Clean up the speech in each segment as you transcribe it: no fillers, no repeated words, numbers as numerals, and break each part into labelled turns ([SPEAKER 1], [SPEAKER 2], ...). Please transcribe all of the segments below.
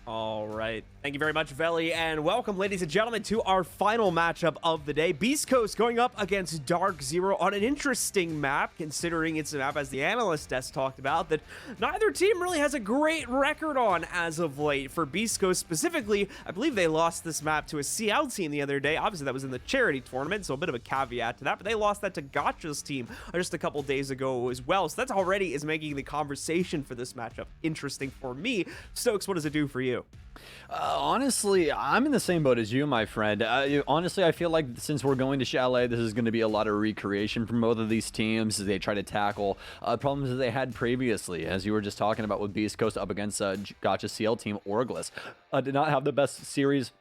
[SPEAKER 1] All right. Thank you very much, Veli, and welcome, ladies and gentlemen, to our final matchup of the day. Beast Coast going up against DarkZero on an interesting map, considering it's a map, as the analyst desk talked about, that neither team really has a great record on as of late. For Beast Coast specifically, I believe they lost this map to a CL team the other day. Obviously, that was in the charity tournament, so a bit of a caveat to that, but they lost that to Gotcha's team just a couple days ago as well. So that's already is making the conversation for this matchup interesting for me. Stokes, what does it do for you?
[SPEAKER 2] Honestly, I'm in the same boat as you, my friend. Honestly, I feel like since we're going to Chalet, this is going to be a lot of recreation from both of these teams as they try to tackle problems that they had previously. As you were just talking about with Beast Coast up against Gotcha CL team, Orglis did not have the best series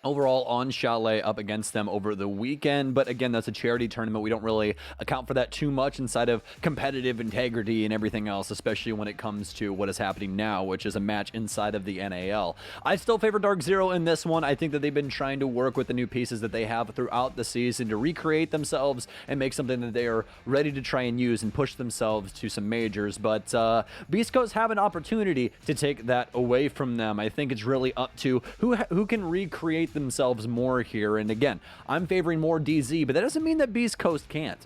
[SPEAKER 2] overall on Chalet up against them over the weekend, but again, that's a charity tournament. We don't really account for that too much inside of competitive integrity and everything else, especially when it comes to what is happening now, which is a match inside of the NAL. I still favor DarkZero in this one. I think that they've been trying to work with the new pieces that they have throughout the season to recreate themselves and make something that they are ready to try and use and push themselves to some majors, but Beast Coast have an opportunity to take that away from them. I think it's really up to who can recreate themselves more here. And again, I'm favoring more DZ, but that doesn't mean that Beast Coast can't.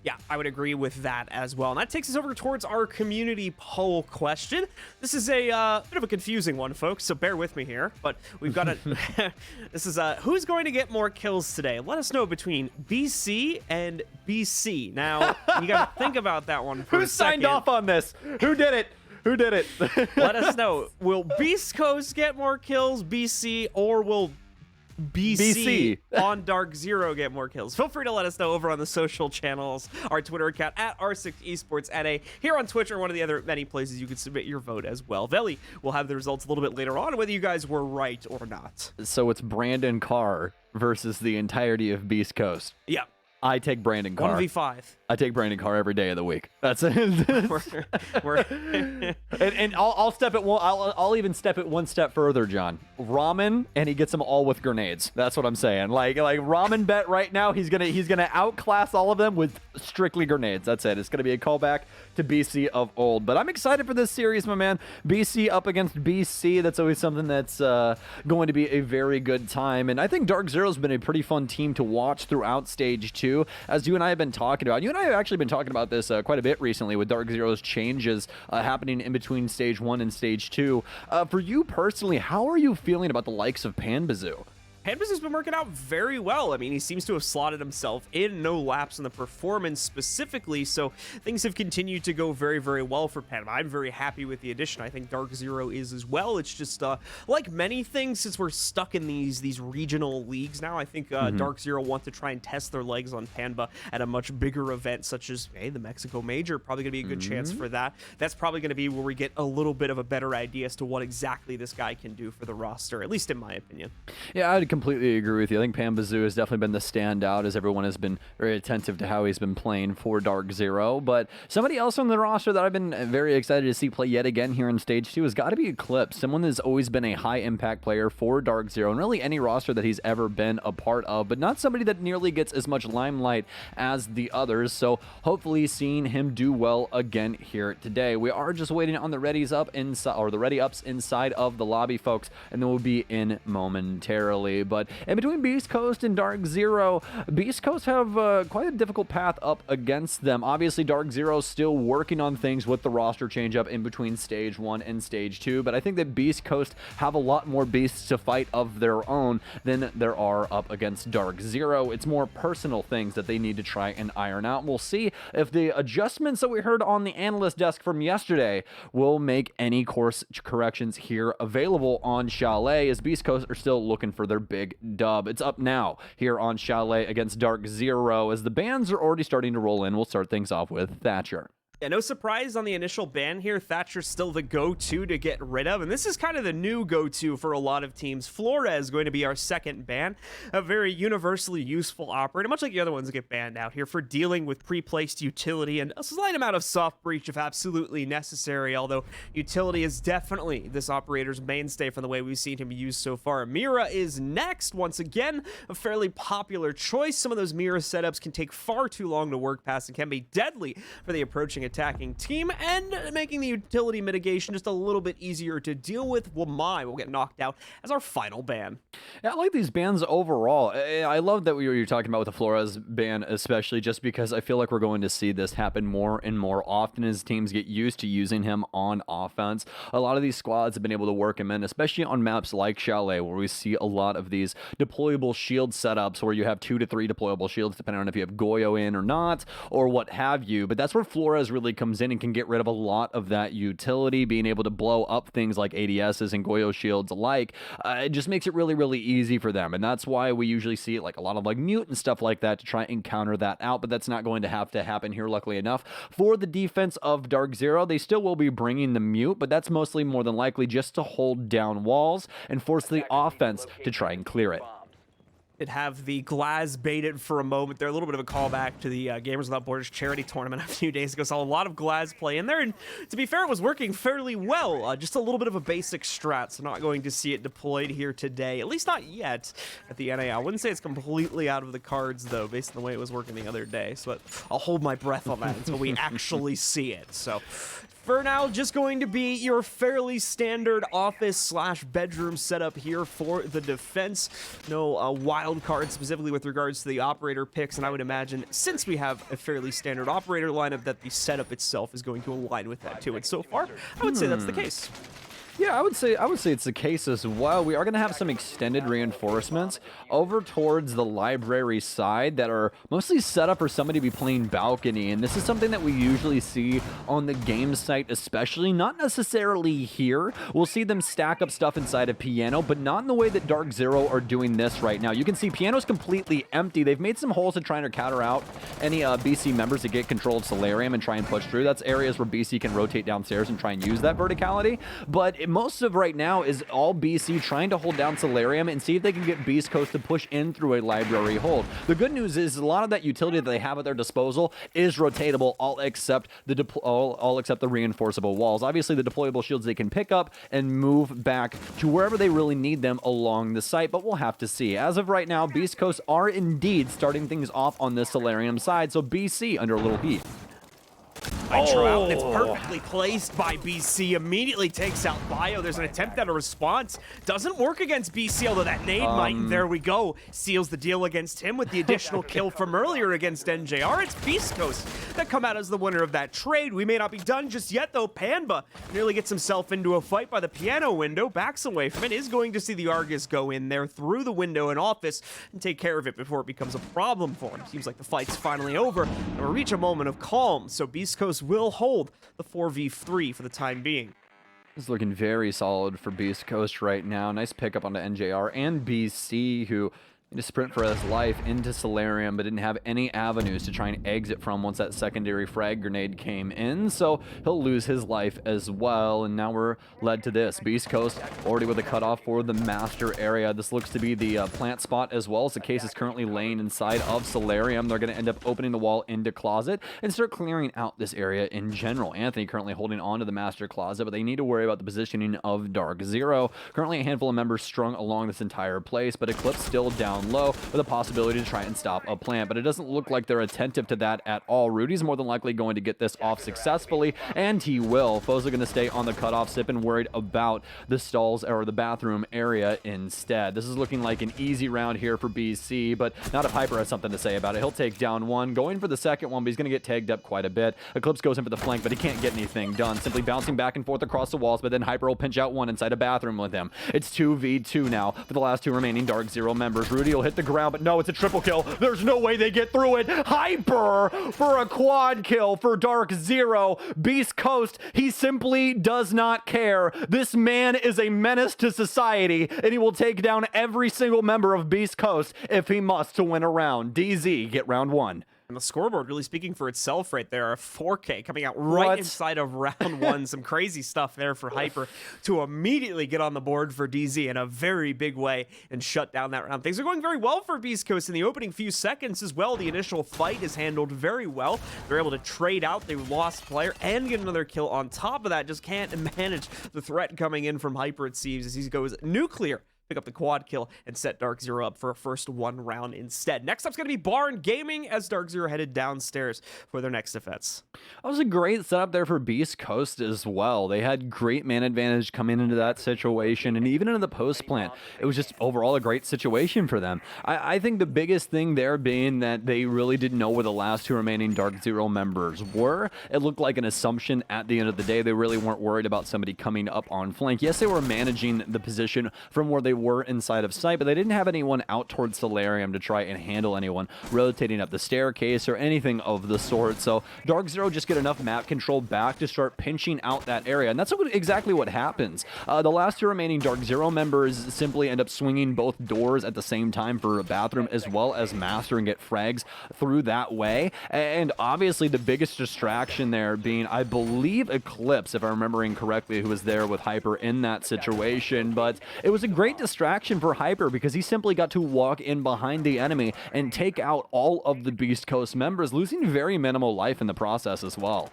[SPEAKER 1] Yeah, I would agree with that as well. And that takes us over towards our community poll question. This is a bit of a confusing one, folks, so bear with me here. But we've got a... This is who's going to get more kills today? Let us know between BC and BC. Now, you got to think about that one for a second.
[SPEAKER 2] Who signed off on this? Who did it? Who did it?
[SPEAKER 1] Let us know. Will Beast Coast get more kills, BC, or will BC on DarkZero get more kills? Feel free to let us know over on the social channels, our Twitter account at R6esportsNA, here on Twitch, or one of the other many places you can submit your vote as well. Veli will have the results a little bit later on, whether you guys were right or not.
[SPEAKER 2] So it's Brandon Carr versus the entirety of Beast Coast.
[SPEAKER 1] Yeah.
[SPEAKER 2] I take Brandon Carr.
[SPEAKER 1] 1v5.
[SPEAKER 2] I take Brandon Carr every day of the week. That's it. and I'll step it one. I'll even step it one step further, John. Ramen, and he gets them all with grenades. That's what I'm saying. Like Ramen bet right now, he's gonna outclass all of them with strictly grenades. That's it. It's gonna be a callback to BC of old. But I'm excited for this series, my man. BC up against BC. That's always something that's going to be a very good time. And I think DarkZero's been a pretty fun team to watch throughout Stage 2, as you and I have been talking about. You and I have actually been talking about this quite a bit recently with DarkZero's changes happening in between Stage 1 and Stage 2. For you personally, how are you feeling about the likes of Panbazoo?
[SPEAKER 1] Panbazoo has been working out very well. I mean, he seems to have slotted himself in, no lapse in the performance specifically, so things have continued to go very, very well for Pan. I'm very happy with the addition. I think DarkZero is as well. It's just, like many things, since we're stuck in these regional leagues now, I think DarkZero want to try and test their legs on Panba at a much bigger event, such as, hey, the Mexico Major. Probably going to be a good chance for that. That's probably going to be where we get a little bit of a better idea as to what exactly this guy can do for the roster, at least in my opinion.
[SPEAKER 2] Yeah, I'd completely agree with you. I think Panbazoo has definitely been the standout, as everyone has been very attentive to how he's been playing for DarkZero. But somebody else on the roster that I've been very excited to see play yet again here in Stage 2 has got to be Eclipse. Someone that's always been a high-impact player for DarkZero, and really any roster that he's ever been a part of, but not somebody that nearly gets as much limelight as the others. So hopefully seeing him do well again here today. We are just waiting on the readies up inside, or the ready ups inside of the lobby, folks, and then we'll be in momentarily. But in between Beast Coast and DarkZero, Beast Coast have quite a difficult path up against them. Obviously, DarkZero is still working on things with the roster change up in between Stage 1 and Stage 2, but I think that Beast Coast have a lot more beasts to fight of their own than there are up against DarkZero. It's more personal things that they need to try and iron out. We'll see if the adjustments that we heard on the analyst desk from yesterday will make any course corrections here available on Chalet, as Beast Coast are still looking for their big dub. It's up now here on Chalet against DarkZero, as the bans are already starting to roll in. We'll start things off with Thatcher.
[SPEAKER 1] Yeah, no surprise on the initial ban here. Thatcher's still the go-to to get rid of, and this is kind of the new go-to for a lot of teams. Flores is going to be our second ban, a very universally useful operator, much like the other ones that get banned out here, for dealing with pre-placed utility and a slight amount of soft breach if absolutely necessary, although utility is definitely this operator's mainstay from the way we've seen him used so far. Mira is next. Once again, a fairly popular choice. Some of those Mira setups can take far too long to work past and can be deadly for the approaching attacking team and making the utility mitigation just a little bit easier to deal with. Wamai will get knocked out as our final ban.
[SPEAKER 2] Yeah, I like these bans overall. I love that you're talking about with the Flores ban, especially just because I feel like we're going to see this happen more and more often as teams get used to using him on offense. A lot of these squads have been able to work him in, especially on maps like Chalet, where we see a lot of these deployable shield setups where you have 2 to 3 deployable shields, depending on if you have Goyo in or not, or what have you. But that's where Flores really comes in and can get rid of a lot of that utility, being able to blow up things like ADSs and Goyo shields alike. It just makes it really easy for them, and that's why we usually see like a lot of like mute and stuff like that to try and counter that out, but that's not going to have to happen here, luckily enough. For the defense of DarkZero, they still will be bringing the mute, but that's mostly more than likely just to hold down walls and force the offense to try and clear it.
[SPEAKER 1] Did have the Glaz baited for a moment there. A little bit of a callback to the Gamers Without Borders charity tournament a few days ago. Saw a lot of Glaz play in there, and to be fair, it was working fairly well. Just a little bit of a basic strat, so not going to see it deployed here today, at least not yet at the NA. I wouldn't say it's completely out of the cards, though, based on the way it was working the other day, so I'll hold my breath on that until we actually see it. So for now, just going to be your fairly standard office/bedroom setup here for the defense. No wild card specifically with regards to the operator picks, and I would imagine since we have a fairly standard operator lineup that the setup itself is going to align with that too. And so far, I would say that's the case.
[SPEAKER 2] Yeah, I would say it's the case as well. We are going to have some extended reinforcements over towards the library side that are mostly set up for somebody to be playing balcony, and this is something that we usually see on the game site, especially not necessarily here. We'll see them stack up stuff inside of piano, but not in the way that DarkZero are doing this right now. You can see piano's completely empty. They've made some holes to try and counter out any BC members that get controlled Solarium and try and push through. That's areas where BC can rotate downstairs and try and use that verticality, but most of right now is all BC trying to hold down Solarium and see if they can get Beast Coast to push in through a library hold. The good news is a lot of that utility that they have at their disposal is rotatable, all except the reinforceable walls. Obviously, the deployable shields they can pick up and move back to wherever they really need them along the site, but we'll have to see. As of right now, Beast Coast are indeed starting things off on this Solarium side, so BC under a little heat.
[SPEAKER 1] Nitro out, and it's perfectly placed by BC. Immediately takes out Bio. There's an attempt at a response. Doesn't work against BC, although that nade might. And there we go. Seals the deal against him with the additional kill from earlier against NJR. It's Beast Coast that come out as the winner of that trade. We may not be done just yet, though. Panba nearly gets himself into a fight by the piano window. Backs away from it. Is going to see the Argus go in there through the window and office and take care of it before it becomes a problem for him. Seems like the fight's finally over. And we'll reach a moment of calm. So Beast Coast will hold the 4v3 for the time being.
[SPEAKER 2] It's looking very solid for Beast Coast right now. Nice pickup onto NJR and BC, who to sprint for his life into Solarium, but didn't have any avenues to try and exit from once that secondary frag grenade came in, so he'll lose his life as well. And now we're led to this. Beast Coast already with a cutoff for the master area. This looks to be the plant spot as well, as the case is currently laying inside of Solarium. They're going to end up opening the wall into Closet and start clearing out this area in general. Anthony currently holding on to the master closet, but they need to worry about the positioning of DarkZero. Currently a handful of members strung along this entire place, but Eclipse still down low with a possibility to try and stop a plant, but it doesn't look like they're attentive to that at all. Rudy's more than likely going to get this off successfully, and he will. Foes are going to stay on the cutoff sip and worried about the stalls or the bathroom area instead. This is looking like an easy round here for BC, but not if Hyper has something to say about it. He'll take down one, going for the second one, but he's going to get tagged up quite a bit. Eclipse goes in for the flank, but he can't get anything done, simply bouncing back and forth across the walls, but then Hyper will pinch out one inside a bathroom with him. It's 2v2 now for the last two remaining DarkZero members. Rudy will hit the ground, but no, it's a triple kill. There's no way they get through it. Hyper for a quad kill for DarkZero. Beast Coast, he simply does not care. This man is a menace to society, and he will take down every single member of Beast Coast if he must to win a round. DZ, get round one.
[SPEAKER 1] And the scoreboard really speaking for itself right there. A 4K coming out right inside of round one. Some crazy stuff there for Hyper to immediately get on the board for DZ in a very big way and shut down that round. Things are going very well for Beast Coast in the opening few seconds as well. The initial fight is handled very well. They're able to trade out the lost player and get another kill on top of that. Just can't manage the threat coming in from Hyper, it seems, as he goes nuclear pick up the quad kill and set DarkZero up for a first one round instead. Next up's going to be Barn Gaming as DarkZero headed downstairs for their next defense.
[SPEAKER 2] That was a great setup there for Beast Coast as well. They had great man advantage coming into that situation, and even into the post plant, it was just overall a great situation for them. I think the biggest thing there being that they really didn't know where the last two remaining DarkZero members were. It looked like an assumption at the end of the day. They really weren't worried about somebody coming up on flank. Yes, they were managing the position from where they were inside of sight, but they didn't have anyone out towards Solarium to try and handle anyone rotating up the staircase or anything of the sort. So DarkZero just get enough map control back to start pinching out that area, and that's exactly what happens. The last two remaining DarkZero members simply end up swinging both doors at the same time for a bathroom as well as master and get frags through that way. And obviously the biggest distraction there being, I believe, Eclipse, if I'm remembering correctly, who was there with Hyper in that situation. But it was a great distraction for Hyper because he simply got to walk in behind the enemy and take out all of the Beast Coast members, losing very minimal life in the process as well.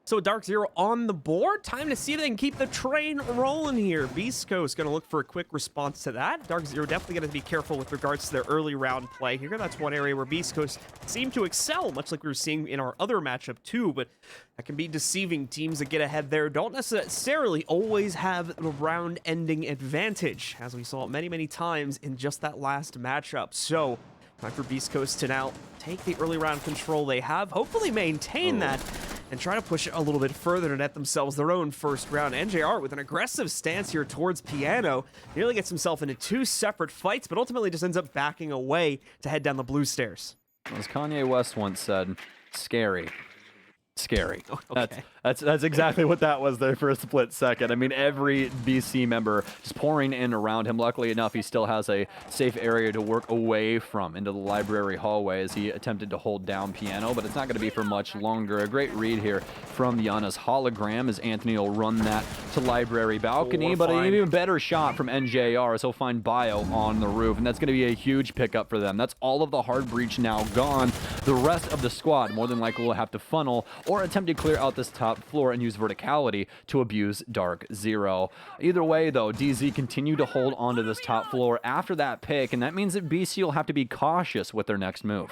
[SPEAKER 1] So DarkZero on the board. Time to see if they can keep the train rolling here. Beast Coast going to look for a quick response to that. DarkZero definitely going to be careful with regards to their early round play here. That's one area where Beast Coast seemed to excel, much like we were seeing in our other matchup too, but that can be deceiving. Teams that get ahead there don't necessarily always have the round-ending advantage, as we saw many, many times in just that last matchup. So time for Beast Coast to now take the early round control they have, hopefully maintain that, and try to push it a little bit further to net themselves their own first round. NJR with an aggressive stance here towards Piano nearly gets himself into two separate fights, but ultimately just ends up backing away to head down the blue stairs.
[SPEAKER 2] As Kanye West once said, scary. Scary.
[SPEAKER 1] Okay.
[SPEAKER 2] That's exactly what that was there for a split second. I mean, every BC member just pouring in around him. Luckily enough, he still has a safe area to work away from into the library hallway as he attempted to hold down Piano, but it's not going to be for much longer. A great read here from Yana's hologram as Anthony will run that to library balcony, but an even better shot from NJR as he'll find Bio on the roof, and that's going to be a huge pickup for them. That's all of the hard breach now gone. The rest of the squad more than likely will have to funnel or attempt to clear out this top floor and use verticality to abuse DarkZero. Either way, though, DZ continue to hold onto this top floor after that pick, and that means that BC will have to be cautious with their next move.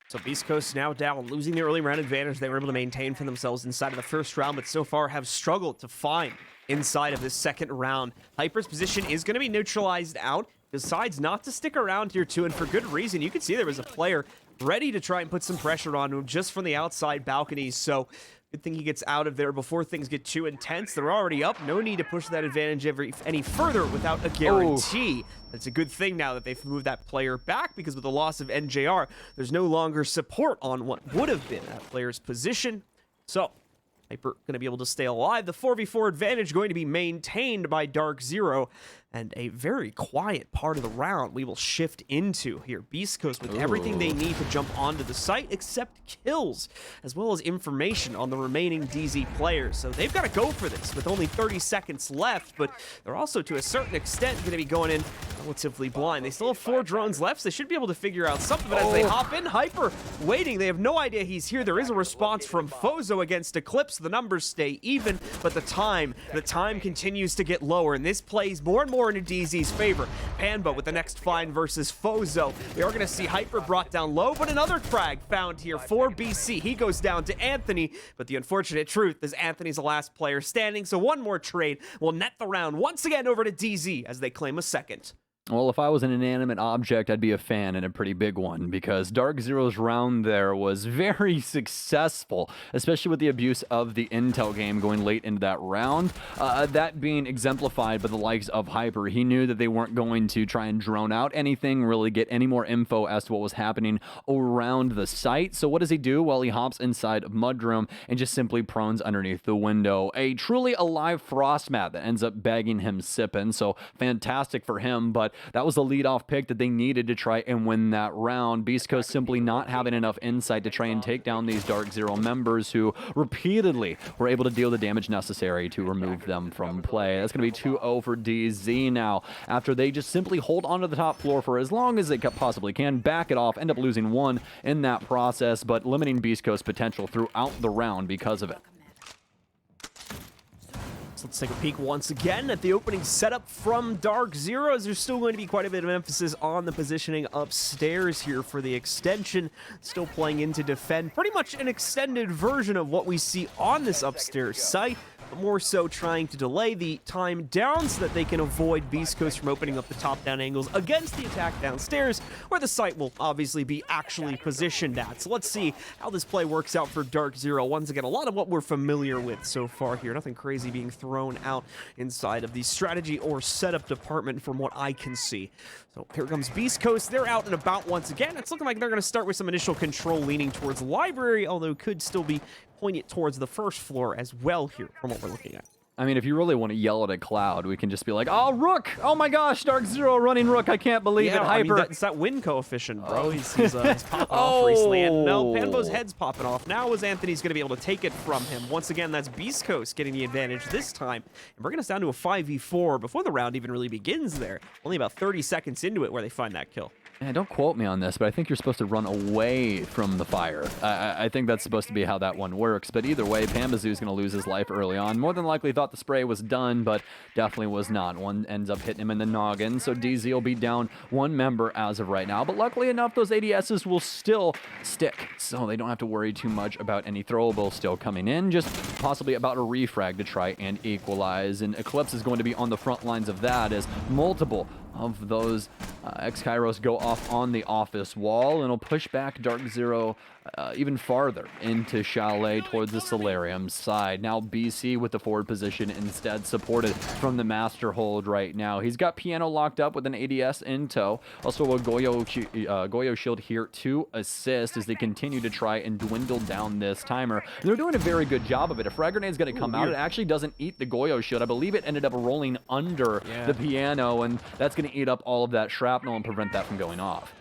[SPEAKER 1] So Beast Coast now down, losing the early round advantage they were able to maintain for themselves inside of the first round, but so far have struggled to find inside of this second round. Hyper's position is going to be neutralized out, decides not to stick around here too, and for good reason. You can see there was a player ready to try and put some pressure on him just from the outside balconies, so good thing he gets out of there before things get too intense. They're already up, no need to push that advantage any further without a guarantee. It's a good thing now that they've moved that player back, because with the loss of NJR, there's no longer support on what would have been that player's position. So Hyper going to be able to stay alive. The 4v4 advantage going to be maintained by DarkZero, and a very quiet part of the round we will shift into here. Beast Coast with everything they need to jump onto the site except kills, as well as information on the remaining DZ players. So they've got to go for this with only 30 seconds left, but they're also to a certain extent going to be going in relatively blind. They still have 4 drones left, so they should be able to figure out something, but as they hop in, Hyper waiting. They have no idea he's here. There is a response from Fozo against Eclipse. The numbers stay even, but the time continues to get lower, and this plays more and more into DZ's favor. Panbo with the next find versus Fozo. We are going to see Hyper brought down low, but another frag found here for BC. He goes down to Anthony, but the unfortunate truth is Anthony's the last player standing, so one more trade will net the round once again over to DZ as they claim a second.
[SPEAKER 2] Well, if I was an inanimate object, I'd be a fan, and a pretty big one, because DarkZero's round there was very successful, especially with the abuse of the intel game going late into that round. That being exemplified by the likes of Hyper. He knew that they weren't going to try and drone out anything, really get any more info as to what was happening around the site. So what does he do? Well, he hops inside of Mudroom and just simply prones underneath the window. A truly alive frost mat that ends up bagging him sipping, so fantastic for him, but that was the leadoff pick that they needed to try and win that round. Beast Coast simply not having enough insight to try and take down these DarkZero members who repeatedly were able to deal the damage necessary to remove them from play. That's going to be 2-0 for DZ now, after they just simply hold onto the top floor for as long as they possibly can, back it off, end up losing 1 in that process, but limiting Beast Coast's potential throughout the round because of it.
[SPEAKER 1] So let's take a peek once again at the opening setup from DarkZero, as there's still going to be quite a bit of emphasis on the positioning upstairs here for the extension. Still playing in to defend pretty much an extended version of what we see on this upstairs site, but more so trying to delay the time down so that they can avoid Beast Coast from opening up the top-down angles against the attack downstairs, where the site will obviously be actually positioned at. So let's see how this play works out for DarkZero. Once again, a lot of what we're familiar with so far here. Nothing crazy being thrown out inside of the strategy or setup department from what I can see. So here comes Beast Coast. They're out and about once again. It's looking like they're going to start with some initial control leaning towards library, although could still be pointing it towards the first floor as well here from what we're looking at.
[SPEAKER 2] I mean, if you really want to yell at a cloud, we can just be like, oh, Rook! Oh my gosh, DarkZero running Rook, I can't believe it, Hyper!
[SPEAKER 1] I mean, it's that win coefficient, bro. He's popping off recently, and no, Panbo's head's popping off. Now is Anthony's going to be able to take it from him. Once again, that's Beast Coast getting the advantage this time, and bringing us down to a 5v4 before the round even really begins there. Only about 30 seconds into it where they find that kill.
[SPEAKER 2] Yeah, don't quote me on this, but I think you're supposed to run away from the fire. I think that's supposed to be how that one works, but either way, Pambazoo's going to lose his life early on. More than likely thought the spray was done, but definitely was not. One ends up hitting him in the noggin, so DZ will be down one member as of right now, but luckily enough, those ADSs will still stick, so they don't have to worry too much about any throwables still coming in, just possibly about a refrag to try and equalize, and Eclipse is going to be on the front lines of that as multiple of those X-Kairos go off on the office wall, and will push back DarkZero even farther into Chalet towards the Solarium side. Now BC with the forward position instead, supported from the Master Hold right now. He's got Piano locked up with an ADS in tow. Also a Goyo Shield here to assist as they continue to try and dwindle down this timer. And they're doing a very good job of it. A frag grenade's going to come out. It actually doesn't eat the Goyo Shield. I believe it ended up rolling under the Piano, and that's going to eat up all of that shrapnel and prevent that from going off.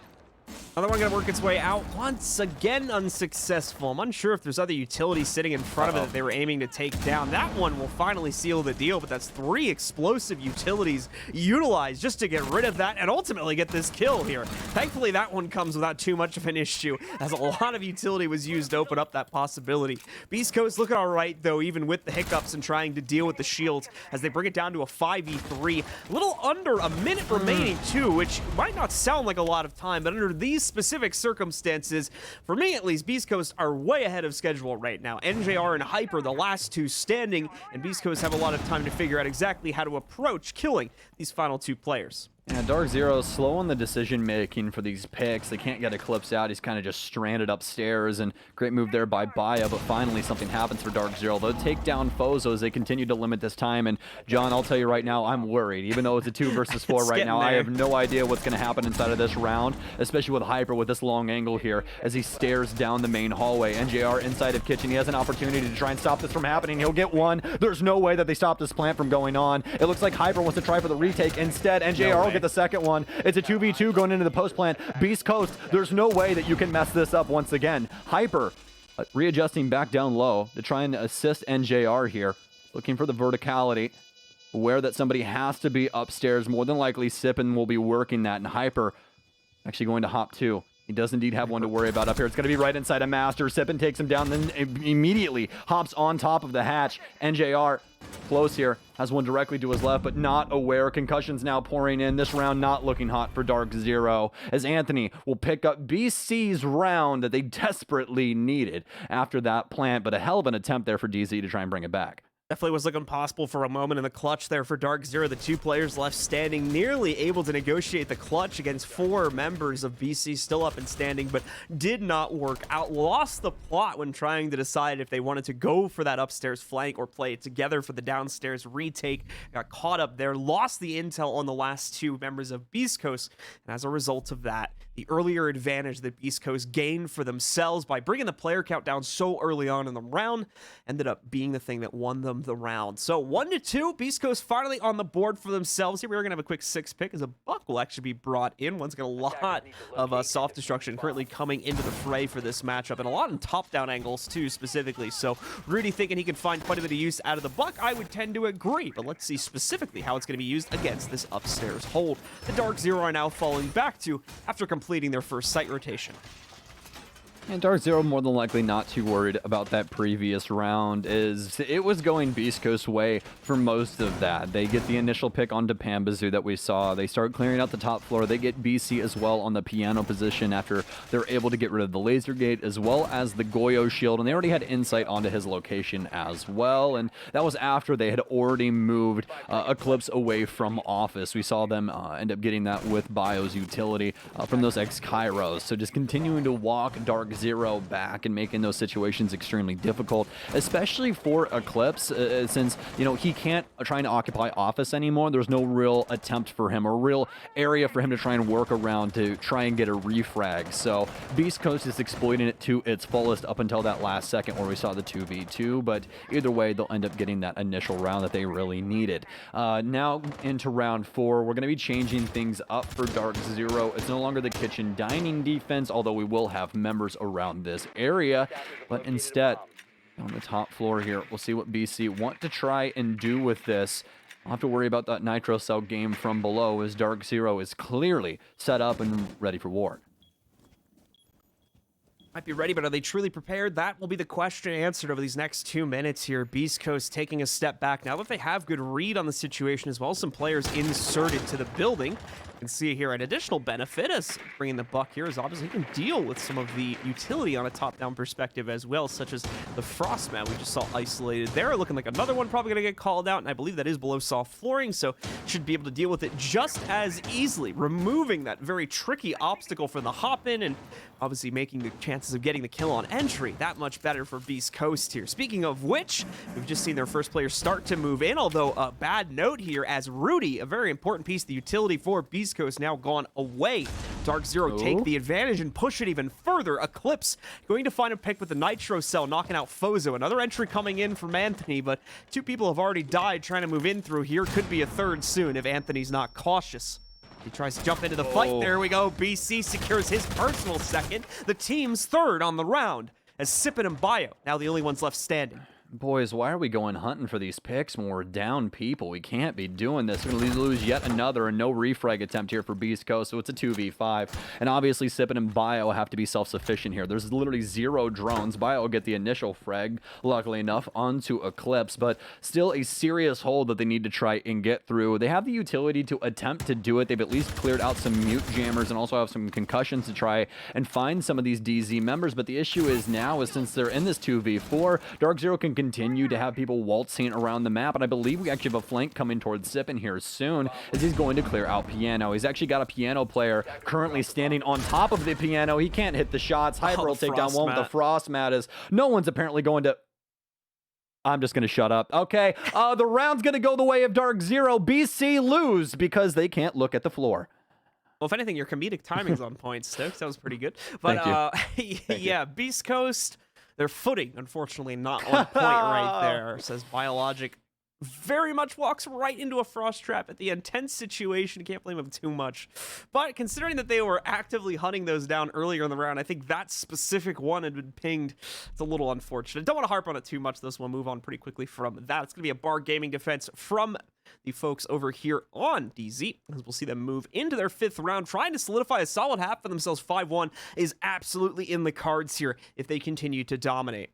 [SPEAKER 1] Another one going to work its way out. Once again, unsuccessful. I'm unsure if there's other utilities sitting in front of it that they were aiming to take down. That one will finally seal the deal, but that's 3 explosive utilities utilized just to get rid of that and ultimately get this kill here. Thankfully, that one comes without too much of an issue, as a lot of utility was used to open up that possibility. Beast Coast looking all right, though, even with the hiccups and trying to deal with the shields, as they bring it down to a 5v3. A little under a minute remaining, too, which might not sound like a lot of time, but under these specific circumstances, for me at least, Beast Coast are way ahead of schedule right now. NJR and Hyper, the last two standing, and Beast Coast have a lot of time to figure out exactly how to approach killing these final 2 players.
[SPEAKER 2] Yeah, DarkZero slow on the decision making for these picks. They can't get Eclipse out. He's kind of just stranded upstairs, and great move there by Baya, but finally something happens for DarkZero. They'll take down Fozo as they continue to limit this time, and John, I'll tell you right now, I'm worried. Even though it's a 2 versus 4 right now, I have no idea what's going to happen inside of this round, especially with Hyper with this long angle here as he stares down the main hallway. NJR inside of Kitchen. He has an opportunity to try and stop this from happening. He'll get one. There's no way that they stop this plant from going on. It looks like Hyper wants to try for the retake. Instead, NJR will get the second one. It's a 2v2 going into the post plant. Beast Coast, there's no way that you can mess this up once again. Hyper readjusting back down low to try and assist NJR here, looking for the verticality, aware that somebody has to be upstairs. More than likely Sippin will be working that, and Hyper actually going to hop too. He does indeed have one to worry about up here. It's going to be right inside a Master. Sippin takes him down, then immediately hops on top of the hatch. NJR close here, has one directly to his left, but not aware. Concussions now pouring in. This round not looking hot for DarkZero, as Anthony will pick up BC's round that they desperately needed after that plant, but a hell of an attempt there for DZ to try and bring it back.
[SPEAKER 1] Definitely was looking possible for a moment in the clutch there for DarkZero. The 2 players left standing, nearly able to negotiate the clutch against 4 members of BC, still up and standing, but did not work out. Lost the plot when trying to decide if they wanted to go for that upstairs flank or play it together for the downstairs retake. Got caught up there, lost the intel on the last 2 members of Beast Coast, and as a result of that, the earlier advantage that Beast Coast gained for themselves by bringing the player count down so early on in the round ended up being the thing that won them the round. So 1-2, Beast Coast finally on the board for themselves. Here we are going to have a quick 6 pick as a buck will actually be brought in. Once again, a lot of soft destruction currently coming into the fray for this matchup, and a lot in top-down angles too, specifically. So Rudy thinking he can find quite a bit of use out of the buck. I would tend to agree, but let's see specifically how it's going to be used against this upstairs hold. The DarkZero are now falling back to after completing their first site rotation.
[SPEAKER 2] And DarkZero more than likely not too worried about that previous round, as it was going Beast Coast's way for most of that. They get the initial pick onto Pambazoo that we saw. They start clearing out the top floor. They get BC as well on the piano position after they're able to get rid of the laser gate as well as the Goyo shield, and they already had insight onto his location as well, and that was after they had already moved Eclipse away from Office. We saw them end up getting that with Bio's utility from those X-Kairos, so just continuing to walk DarkZero back and making those situations extremely difficult, especially for Eclipse, since, you know, he can't try and occupy Office anymore. There's no real attempt for him, or real area for him to try and work around to try and get a refrag. So Beast Coast is exploiting it to its fullest up until that last second where we saw the 2v2, but either way, they'll end up getting that initial round that they really needed. Now into round 4, we're going to be changing things up for DarkZero. It's no longer the kitchen dining defense, although we will have members around this area, but instead, on the top floor here, we'll see what BC want to try and do with this. I'll have to worry about that Nitro Cell game from below, as DarkZero is clearly set up and ready for war.
[SPEAKER 1] Might be ready, but are they truly prepared? That will be the question answered over these next 2 minutes here. Beast Coast taking a step back now that they have good read on the situation, as well as some players inserted to the building. You can see here an additional benefit as bringing the buck here is obviously he can deal with some of the utility on a top-down perspective as well, such as the frost mat we just saw isolated there. Looking like another one probably going to get called out, and I believe that is below soft flooring, so should be able to deal with it just as easily, removing that very tricky obstacle for the hop-in and obviously making the chances of getting the kill on entry that much better for Beast Coast here. Speaking of which, we've just seen their first player start to move in, although a bad note here as Rudy, a very important piece of the utility for Beast Coast, now gone away. DarkZero take the advantage and push it even further. Eclipse going to find a pick with the Nitro Cell, knocking out Fozo. Another entry coming in from Anthony, but 2 people have already died trying to move in through here. Could be a third soon if Anthony's not cautious. He tries to jump into the fight. There we go. BC secures his personal second. The team's third on the round as Sippin and Bio now the only ones left standing.
[SPEAKER 2] Boys, why are we going hunting for these picks when we're down people? We can't be doing this. We're going to lose yet another and no refrag attempt here for Beast Coast, so it's a 2v5. And obviously, Sippin and Bio have to be self-sufficient here. There's literally 0 drones. Bio will get the initial frag, luckily enough, onto Eclipse, but still a serious hole that they need to try and get through. They have the utility to attempt to do it. They've at least cleared out some mute jammers and also have some concussions to try and find some of these DZ members, but the issue is now, since they're in this 2v4, DarkZero can continue to have people waltzing around the map, and I believe we actually have a flank coming towards Sippin here soon, as he's going to clear out Piano. He's actually got a Piano player currently standing on top of the Piano. He can't hit the shots. Hyper will take down one with the frost mat, as no one's apparently going to... I'm just going to shut up. Okay, the round's going to go the way of DarkZero. BC lose because they can't look at the floor.
[SPEAKER 1] Well, if anything, your comedic timing's on point, Stokes. That was pretty good. But yeah, Beast Coast, their footing, unfortunately, not on point right there, says Biologic. Very much walks right into a frost trap at the intense situation. Can't blame him too much. But considering that they were actively hunting those down earlier in the round, I think that specific one had been pinged. It's a little unfortunate. Don't want to harp on it too much. This one move on pretty quickly from that. It's going to be a Bar Gaming defense from the folks over here on DZ, as we'll see them move into their 5th round, trying to solidify a solid half for themselves. 5-1 is absolutely in the cards here if they continue to dominate.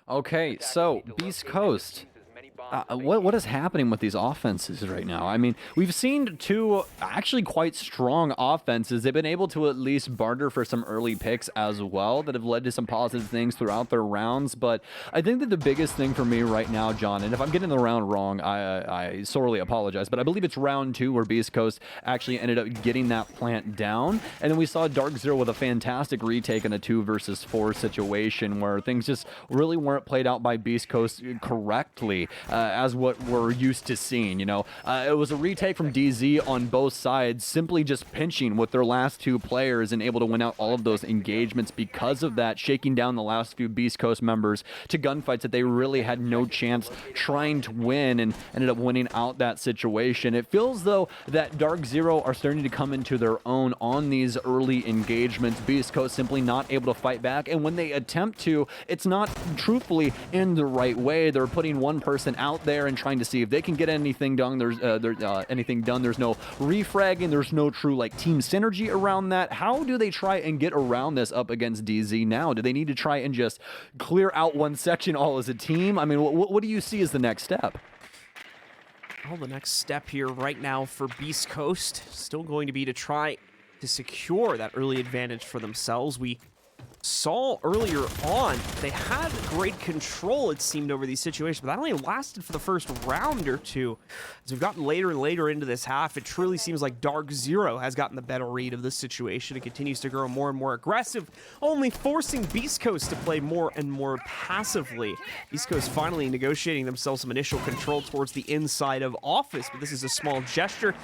[SPEAKER 2] Okay, so Beast Coast, what is happening with these offenses right now? I mean, we've seen 2 actually quite strong offenses. They've been able to at least barter for some early picks as well that have led to some positive things throughout their rounds. But I think that the biggest thing for me right now, John, and if I'm getting the round wrong, I sorely apologize, but I believe it's round 2 where Beast Coast actually ended up getting that plant down. And then we saw DarkZero with a fantastic retake in a 2 versus 4 situation where things just really weren't played out by Beast Coast correctly. As what we're used to seeing, you know. It was a retake from DZ on both sides, simply just pinching with their last 2 players and able to win out all of those engagements because of that, shaking down the last few Beast Coast members to gunfights that they really had no chance trying to win, and ended up winning out that situation. It feels, though, that DarkZero are starting to come into their own on these early engagements. Beast Coast simply not able to fight back, and when they attempt to, it's not truthfully in the right way. They're putting one person out out there and trying to see if they can get anything done. There's no refragging. There's no true like team synergy around that. How do they try and get around this up against DZ now? Do they need to try and just clear out one section all as a team? I mean, what do you see as the next step?
[SPEAKER 1] Well, the next step here right now for Beast Coast still going to be to try to secure that early advantage for themselves. We saw earlier on they had great control, it seemed, over these situations, but that only lasted for the first round or two. As we've gotten later and later into this half, it truly seems like DarkZero has gotten the better read of this situation. It continues to grow more and more aggressive, only forcing Beast Coast to play more and more passively. Beast Coast finally negotiating themselves some initial control towards the inside of Office, but this is a small gesture.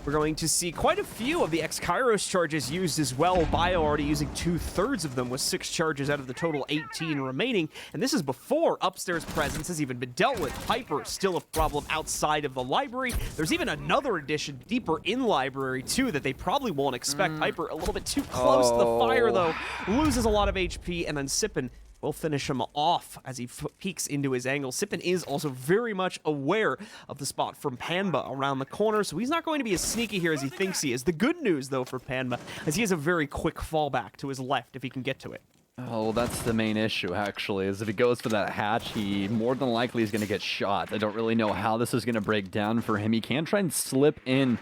[SPEAKER 1] We're going to see quite a few of the X-Kairos charges used as well. Bio already using 2/3 of them with 6 charges out of the total 18 remaining. And this is before upstairs presence has even been dealt with. Piper still a problem outside of the library. There's even another addition deeper in library too that they probably won't expect. Piper a little bit too close to the fire though. Loses a lot of HP, and then Sippin will finish him off as he peeks into his angle. Sippin is also very much aware of the spot from Panba around the corner, so he's not going to be as sneaky here as he thinks he is. The good news, though, for Panba is he has a very quick fallback to his left if he can get to it.
[SPEAKER 2] Oh, that's the main issue, actually, is if he goes for that hatch, he more than likely is going to get shot. I don't really know how this is going to break down for him. He can try and slip in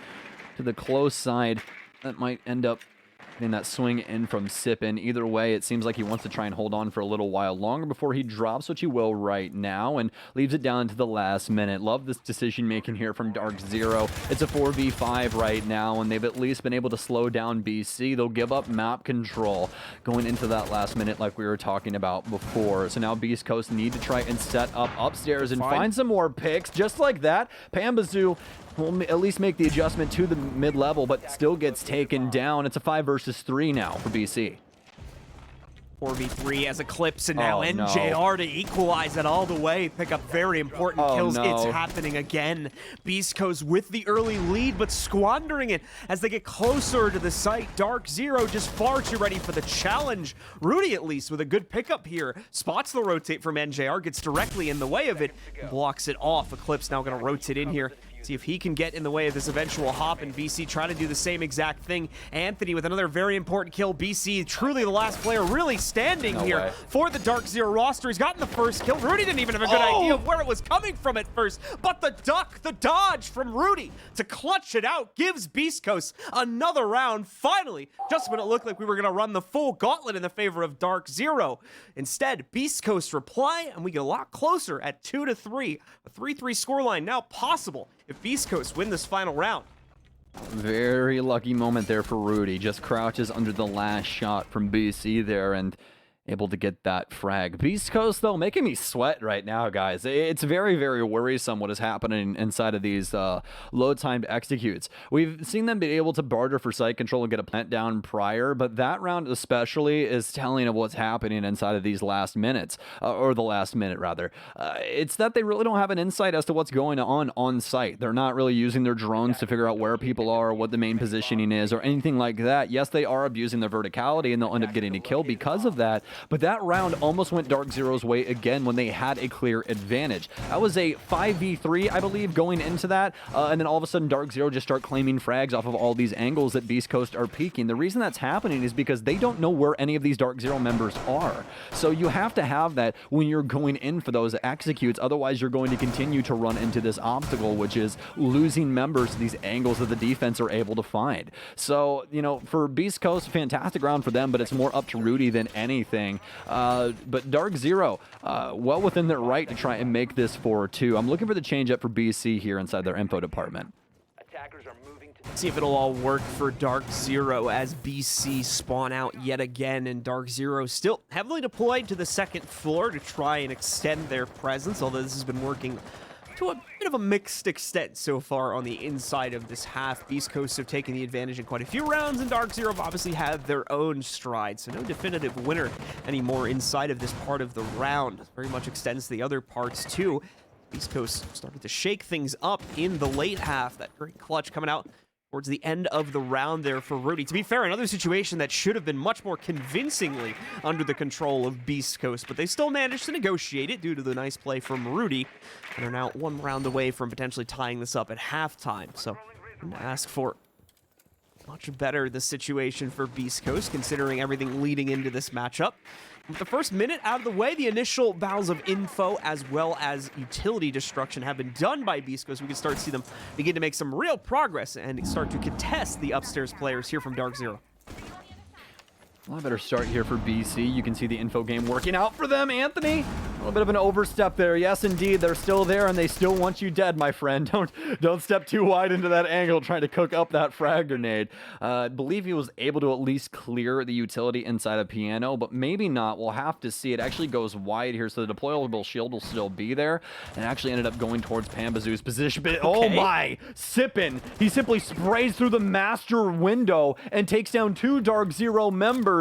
[SPEAKER 2] to the close side. That might end up in that swing in from Sippin. Either way, it seems like he wants to try and hold on for a little while longer before he drops, which he will right now, and leaves it down to the last minute. Love this decision making here from DarkZero. It's a 4v5 right now, and they've at least been able to slow down BC. They'll give up map control going into that last minute like we were talking about before. So now Beast Coast need to try and set up upstairs and find some more picks. Just like that, Pambazoo will at least make the adjustment to the mid-level, but still gets taken down. It's a 5 versus 3 now for BC.
[SPEAKER 1] 4v3 as Eclipse, and now NJR to equalize it all the way. Pick up very important kills. It's happening again. Beast Coast with the early lead, but squandering it as they get closer to the site. DarkZero just far too ready for the challenge. Rudy, at least, with a good pickup here. Spots the rotate from NJR, gets directly in the way of it, blocks it off. Eclipse now going to rotate in here. See if he can get in the way of this eventual hop, and BC try to do the same exact thing. Anthony with another very important kill. BC truly the last player really standing here for the DarkZero roster. He's gotten the first kill. Rudy didn't even have a good idea of where it was coming from at first, but the duck, the dodge from Rudy to clutch it out gives Beast Coast another round. Finally, just when it looked like we were going to run the full gauntlet in the favor of DarkZero. Instead, Beast Coast reply, and we get a lot closer at 2-3. A 3-3 scoreline now possible if Beast Coast win this final round.
[SPEAKER 2] Very lucky moment there for Rudy. Just crouches under the last shot from BC there and able to get that frag. Beast Coast, though, making me sweat right now, guys. It's very, very worrisome what is happening inside of these low-timed executes. We've seen them be able to barter for site control and get a plant down prior, but that round especially is telling of what's happening inside of these last minutes, or the last minute, rather. It's that they really don't have an insight as to what's going on site. They're not really using their drones to figure out where people are, what the main positioning is, or anything like that. Yes, they are abusing their verticality, and they'll end up getting a kill because of that. But that round almost went DarkZero's way again when they had a clear advantage. That was a 5v3, I believe, going into that. And then all of a sudden, DarkZero just start claiming frags off of all these angles that Beast Coast are peeking. The reason that's happening is because they don't know where any of these DarkZero members are. So you have to have that when you're going in for those executes. Otherwise, you're going to continue to run into this obstacle, which is losing members to these angles that the defense are able to find. So, you know, for Beast Coast, fantastic round for them, but it's more up to Rudy than anything. But DarkZero, well within their right to try and make this 4-2. I'm looking for the change up for BC here inside their info department.
[SPEAKER 3] Attackers are moving to
[SPEAKER 1] See if it'll all work for DarkZero as BC spawn out yet again, and DarkZero still heavily deployed to the second floor to try and extend their presence, although this has been working to a bit of a mixed extent so far on the inside of this half. Beast Coast have taken the advantage in quite a few rounds, and DarkZero have obviously had their own stride, so no definitive winner anymore inside of this part of the round. Very much extends to the other parts too. Beast Coast started to shake things up in the late half. That great clutch coming out towards the end of the round there for Rudy. To be fair, another situation that should have been much more convincingly under the control of Beast Coast, but they still managed to negotiate it due to the nice play from Rudy, and are now one round away from potentially tying this up at halftime. So I'm gonna ask for much better the situation for Beast Coast, considering everything leading into this matchup. With the first minute out of the way, the initial battles of info as well as utility destruction have been done by Beast Coast. We can start to see them begin to make some real progress and start to contest the upstairs players here from DarkZero.
[SPEAKER 2] Well, I better start here for BC. You can see the info game working out for them, Anthony. A little bit of an overstep there. Yes, indeed, they're still there, and they still want you dead, my friend. Don't step too wide into that angle trying to cook up that frag grenade. I believe he was able to at least clear the utility inside of Piano, but maybe not. We'll have to see. It actually goes wide here, so the deployable shield will still be there, and actually ended up going towards Pambazoo's position. But oh my, Sippin! He simply sprays through the master window and takes down 2 DarkZero members.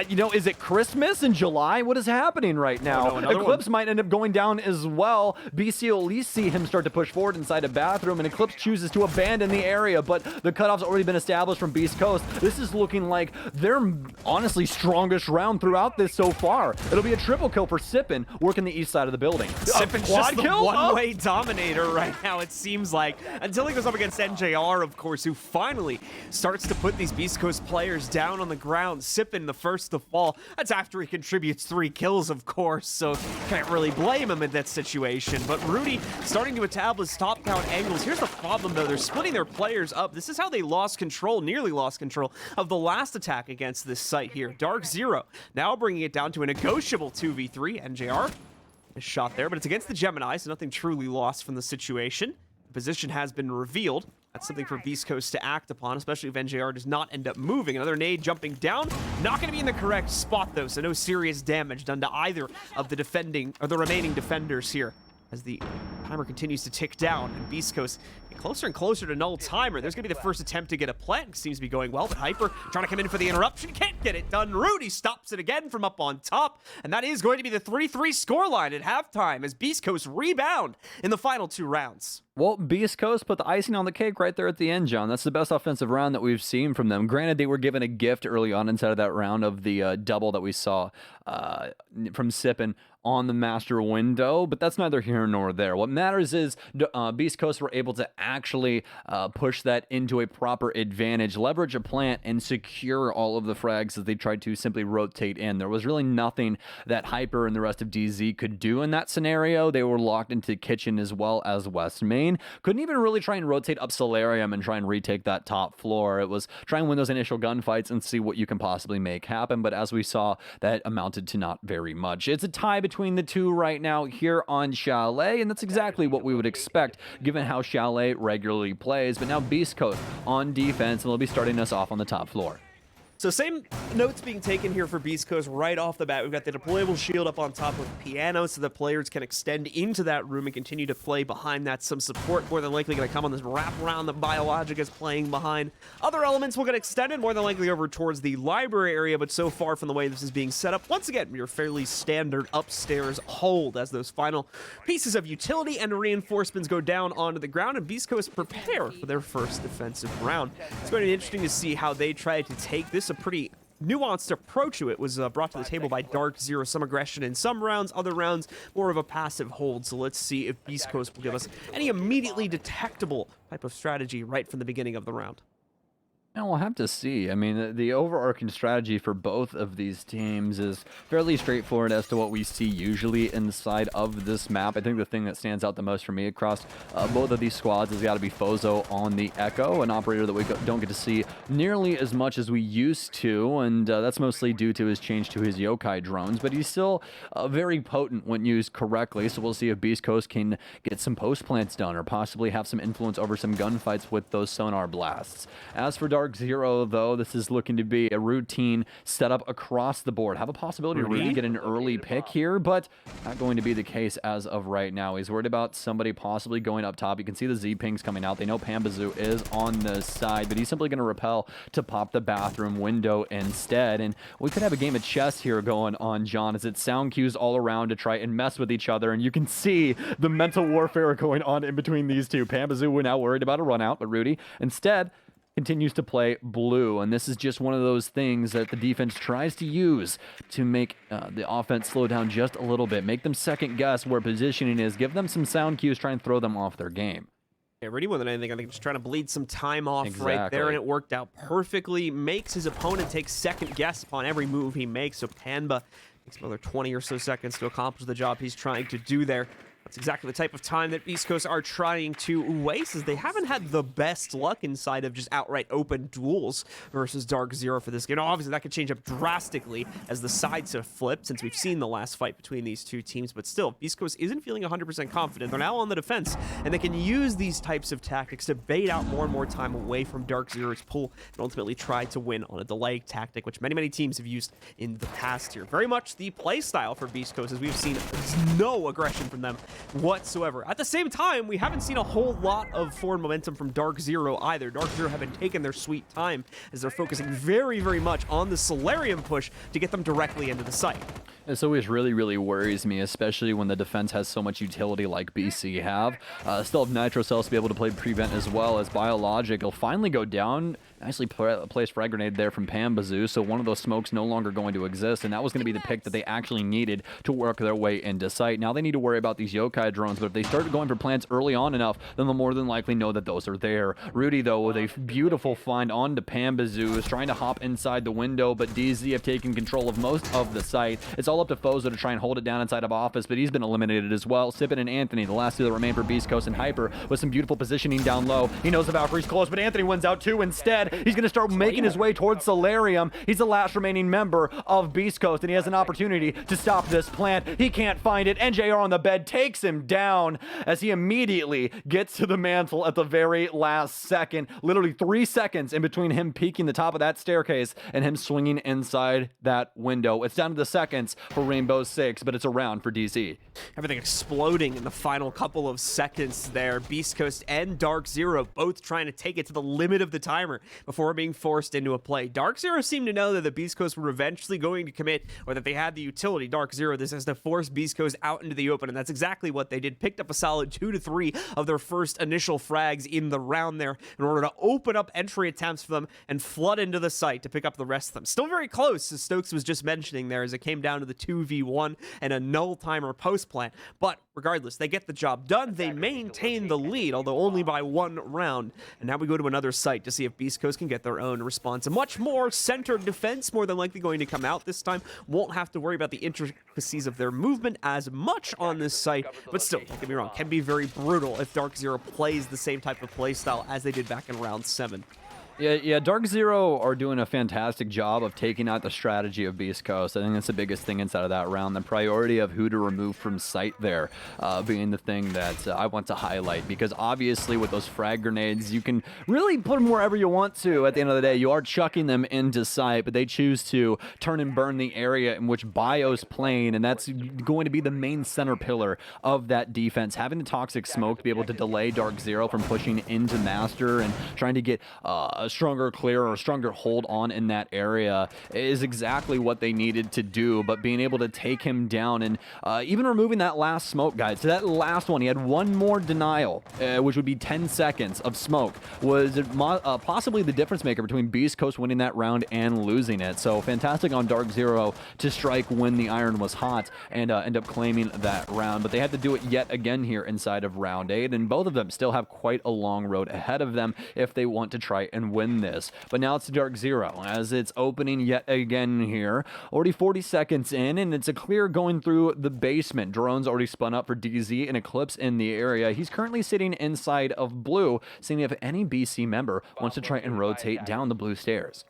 [SPEAKER 2] You know, is it Christmas in July? What is happening right now?
[SPEAKER 1] Oh, no,
[SPEAKER 2] Eclipse might end up going down as well. BC will at least see him start to push forward inside a bathroom, and Eclipse chooses to abandon the area, but the cutoff's already been established from Beast Coast. This is looking like their honestly strongest round throughout this so far. It'll be a triple kill for Sippin, working the east side of the building.
[SPEAKER 1] Sippin's
[SPEAKER 2] Quad
[SPEAKER 1] just the
[SPEAKER 2] kill?
[SPEAKER 1] one-way dominator right now, it seems like. Until he goes up against NJR, of course, who finally starts to put these Beast Coast players down on the ground. Sippin the first to fall. That's after he contributes 3 kills, of course, so can't really blame him in that situation. But Rudy starting to establish top count angles. Here's the problem, though. They're splitting their players up. This is how they lost control, nearly lost control, of the last attack against this site here. DarkZero now bringing it down to a negotiable 2v3. NJR, a shot there, but it's against the Gemini, so nothing truly lost from the situation. The position has been revealed. That's something for Beast Coast to act upon, especially if NJR does not end up moving. Another nade jumping down. Not going to be in the correct spot, though, so no serious damage done to either of the remaining defenders here. As the timer continues to tick down, and Beast Coast get closer and closer to null timer. There's going to be the first attempt to get a plant. Seems to be going well, but Hyper trying to come in for the interruption. Can't get it done. Rudy stops it again from up on top, and that is going to be the 3-3 scoreline at halftime as Beast Coast rebound in the final 2 rounds.
[SPEAKER 2] Well, Beast Coast put the icing on the cake right there at the end, John. That's the best offensive round that we've seen from them. Granted, they were given a gift early on inside of that round of the double that we saw from Sippin on the master window, but that's neither here nor there. What matters is Beast Coast were able to actually push that into a proper advantage, leverage a plant, and secure all of the frags as they tried to simply rotate in. There was really nothing that Hyper and the rest of DZ could do in that scenario. They were locked into Kitchen as well as West Main. Couldn't even really try and rotate up Solarium and try and retake that top floor. It was try and win those initial gunfights and see what you can possibly make happen, but as we saw, that amounted to not very much. It's a tie between the two right now here on Chalet, and that's exactly what we would expect given how Chalet regularly plays, but now Beast Coast on defense, and they'll be starting us off on the top floor.
[SPEAKER 1] So same notes being taken here for Beast Coast right off the bat. We've got the deployable shield up on top of Piano so the players can extend into that room and continue to play behind that. Some support more than likely going to come on this wraparound that Biologic is playing behind. Other elements will get extended more than likely over towards the library area, but so far from the way this is being set up, once again, your fairly standard upstairs hold as those final pieces of utility and reinforcements go down onto the ground and Beast Coast prepare for their first defensive round. It's going to be interesting to see how they try to take this. A pretty nuanced approach to it was brought to the table by DarkZero. Some aggression in some rounds, other rounds more of a passive hold. So let's see if Beast Coast will give us any immediately detectable type of strategy right from the beginning of the round.
[SPEAKER 2] And we'll have to see. I mean, the overarching strategy for both of these teams is fairly straightforward as to what we see usually inside of this map. I think the thing that stands out the most for me across both of these squads has got to be Fozo on the Echo, an operator that we don't get to see nearly as much as we used to, and that's mostly due to his change to his yokai drones, but he's still very potent when used correctly, so we'll see if Beast Coast can get some post plants done or possibly have some influence over some gunfights with those sonar blasts. As for DarkZero, though, this is looking to be a routine setup across the board. Have a possibility to really get an early pick here, but not going to be the case as of right now. He's worried about somebody possibly going up top. You can see the Z-pings coming out. They know Pambazoo is on the side, but he's simply going to repel to pop the bathroom window instead. And we could have a game of chess here going on, John, as it's sound cues all around to try and mess with each other, and you can see the mental warfare going on in between these two. Pambazoo, we're now worried about a run out, but Rudy instead continues to play blue, and this is just one of those things that the defense tries to use to make the offense slow down just a little bit, make them second guess where positioning is, give them some sound cues, try and throw them off their game.
[SPEAKER 1] Yeah, really more than anything, I think just trying to bleed some time off right there,
[SPEAKER 2] Exactly.
[SPEAKER 1] and it worked out perfectly. Makes his opponent take second guess upon every move he makes, so Panba takes another 20 or so seconds to accomplish the job he's trying to do there. That's exactly the type of time that Beast Coast are trying to waste, as they haven't had the best luck inside of just outright open duels versus DarkZero for this game. Now, obviously, that could change up drastically as the sides have flipped, since we've seen the last fight between these two teams. But still, Beast Coast isn't feeling 100% confident. They're now on the defense, and they can use these types of tactics to bait out more and more time away from DarkZero's pool and ultimately try to win on a delay tactic, which many teams have used in the past here. Very much the play style for Beast Coast, as we've seen no aggression from them whatsoever. At the same time, we haven't seen a whole lot of forward momentum from DarkZero either. DarkZero have been taking their sweet time as they're focusing very much on the Solarium push to get them directly into the site.
[SPEAKER 2] This always really worries me, especially when the defense has so much utility like BC have. Still have Nitro Cells to be able to play Prevent as well as Biologic. He'll finally go down. Nicely placed frag grenade there from Pambazoo, so one of those smokes no longer going to exist, and that was going to be the pick that they actually needed to work their way into sight. Now they need to worry about these yokai drones, but if they start going for plants early on enough, then they'll more than likely know that those are there. Rudy, though, with a beautiful find onto Pambazoo, is trying to hop inside the window, but DZ have taken control of most of the site. It's all up to Fozo to try and hold it down inside of office, but he's been eliminated as well. Sippin and Anthony, the last two that remain for Beast Coast, and Hyper with some beautiful positioning down low. He knows the Valkyrie's close, but Anthony wins out too instead. He's going to start making his way towards Solarium. He's the last remaining member of Beast Coast, and he has an opportunity to stop this plant. He can't find it. NJR on the bed takes him down as he immediately gets to the mantle at the very last second. Literally 3 seconds in between him peeking the top of that staircase and him swinging inside that window. It's down to the seconds for Rainbow Six, but it's a round for DC.
[SPEAKER 1] Everything exploding in the final couple of seconds there. Beast Coast and DarkZero both trying to take it to the limit of the timer before being forced into a play. DarkZero seemed to know that the Beast Coast were eventually going to commit, or that they had the utility. DarkZero, this has to force Beast Coast out into the open, and that's exactly what they did. Picked up a solid 2 to 3 of their first initial frags in the round there in order to open up entry attempts for them and flood into the site to pick up the rest of them. Still very close, as Stokes was just mentioning there, as it came down to the 2v1 and a null timer post plant. But regardless, they get the job done. They maintain the lead, although only by 1 round. And now we go to another site to see if Beast Coast can get their own response. A much more centered defense, more than likely going to come out this time. Won't have to worry about the intricacies of their movement as much on this site, but still, don't get me wrong, can be very brutal if DarkZero plays the same type of play style as they did back in round 7.
[SPEAKER 2] Yeah, DarkZero are doing a fantastic job of taking out the strategy of Beast Coast. I think that's the biggest thing inside of that round. The priority of who to remove from sight there being the thing that I want to highlight, because obviously with those frag grenades, you can really put them wherever you want to. At the end of the day, you are chucking them into sight, but they choose to turn and burn the area in which Bio's playing, and that's going to be the main center pillar of that defense. Having the toxic smoke to be able to delay DarkZero from pushing into Master and trying to get a stronger clear or a stronger hold on in that area is exactly what they needed to do. But being able to take him down and even removing that last smoke, guys, so that last one, he had one more denial, which would be 10 seconds of smoke, was possibly the difference maker between Beast Coast winning that round and losing it. So fantastic on DarkZero to strike when the iron was hot and end up claiming that round. But they had to do it yet again here inside of round 8, and both of them still have quite a long road ahead of them if they want to try and win this. But now it's DarkZero as it's opening yet again here. Already 40 seconds in, and it's a clear going through the basement. Drone's already spun up for DZ and Eclipse in the area. He's currently sitting inside of blue, seeing if any BC member wants to try and rotate down the blue stairs.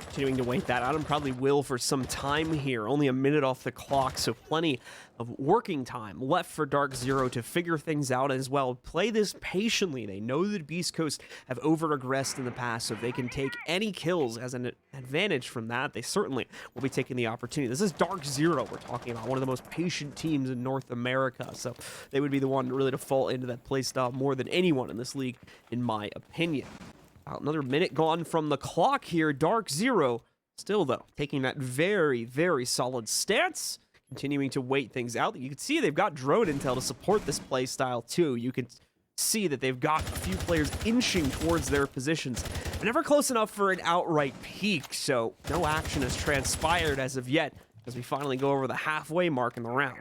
[SPEAKER 1] Continuing to wait that out, and probably will for some time here. Only a minute off the clock, so plenty of working time left for DarkZero to figure things out as well. Play this patiently. They know that Beast Coast have over-aggressed in the past, so if they can take any kills as an advantage from that, they certainly will be taking the opportunity. This is DarkZero we're talking about, one of the most patient teams in North America, so they would be the one really to fall into that playstyle more than anyone in this league, in my opinion. Another minute gone from the clock here. DarkZero still, though, taking that very solid stance, continuing to wait things out. You can see they've got drone intel to support this play style, too. You can see that they've got a few players inching towards their positions, but never close enough for an outright peak, so no action has transpired as of yet as we finally go over the halfway mark in the round.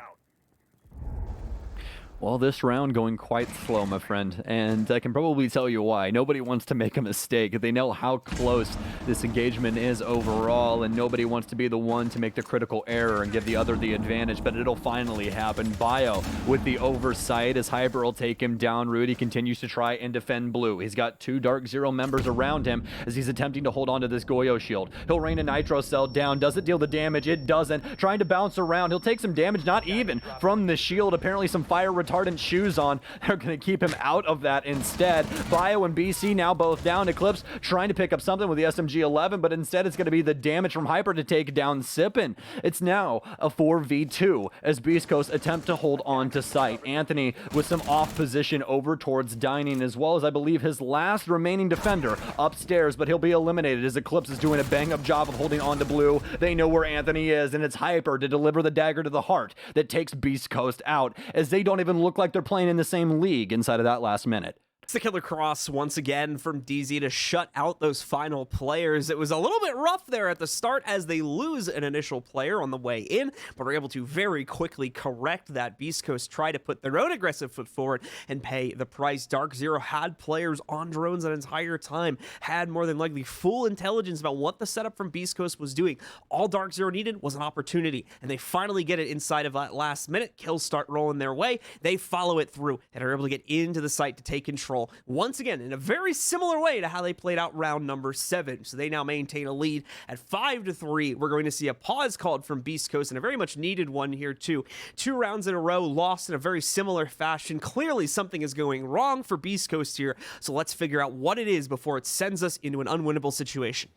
[SPEAKER 2] Well, this round going quite slow, my friend, and I can probably tell you why. Nobody wants to make a mistake. They know how close this engagement is overall, and nobody wants to be the one to make the critical error and give the other the advantage, but it'll finally happen. Bio with the oversight as Hyper will take him down. Rudy continues to try and defend blue. He's got two DarkZero members around him as he's attempting to hold on to this Goyo shield. He'll rain a Nitro Cell down. Does it deal the damage? It doesn't. Trying to bounce around. He'll take some damage, not even from the shield. Apparently some fire retardant shoes on. They're going to keep him out of that instead. Bio and BC now both down. Eclipse trying to pick up something with the SMG-11, but instead it's going to be the damage from Hyper to take down Sippin. It's now a 4v2 as Beast Coast attempt to hold on to site. Anthony with some off position over towards Dining, as well as I believe his last remaining defender upstairs, but he'll be eliminated as Eclipse is doing a bang-up job of holding on to blue. They know where Anthony is, and it's Hyper to deliver the dagger to the heart that takes Beast Coast out, as they don't even look like they're playing in the same league inside of that last minute.
[SPEAKER 1] It's the killer cross once again from DZ to shut out those final players. It was a little bit rough there at the start as they lose an initial player on the way in, but are able to very quickly correct that. Beast Coast try to put their own aggressive foot forward and pay the price. DarkZero had players on drones that entire time, had more than likely full intelligence about what the setup from Beast Coast was doing. All DarkZero needed was an opportunity, and they finally get it inside of that last minute. Kills start rolling their way. They follow it through and are able to get into the site to take control once again in a very similar way to how they played out round number 7. So they now maintain a lead at 5-3. We're going to see a pause called from Beast Coast, and a very much needed one here too. 2 rounds in a row lost in a very similar fashion. Clearly something is going wrong for Beast Coast here, so let's figure out what it is before it sends us into an unwinnable situation.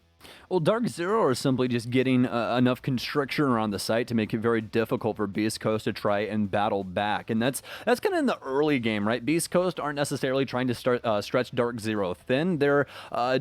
[SPEAKER 2] Well, DarkZero are simply just getting enough constriction around the site to make it very difficult for Beast Coast to try and battle back. And that's kind of in the early game, right? Beast Coast aren't necessarily trying to stretch DarkZero thin. They're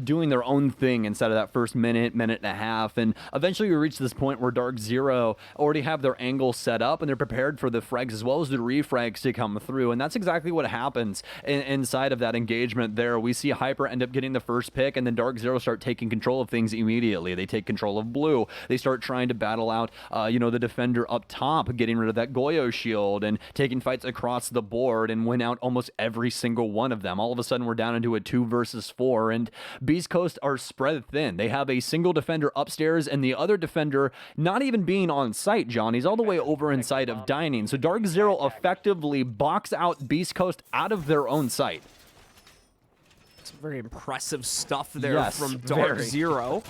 [SPEAKER 2] doing their own thing inside of that first minute and a half. And eventually we reach this point where DarkZero already have their angle set up and they're prepared for the frags as well as the refrags to come through. And that's exactly what happens inside of that engagement there. We see Hyper end up getting the first pick, and then DarkZero start taking control of things immediately. They take control of blue. They start trying to battle out, the defender up top, getting rid of that Goyo shield and taking fights across the board and win out almost every single one of them. All of a sudden, we're down into a 2 versus 4, and Beast Coast are spread thin. They have a single defender upstairs and the other defender not even being on site, John. He's all the way over inside of Dining. So DarkZero effectively box out Beast Coast out of their own site.
[SPEAKER 1] Very impressive stuff there from DarkZero.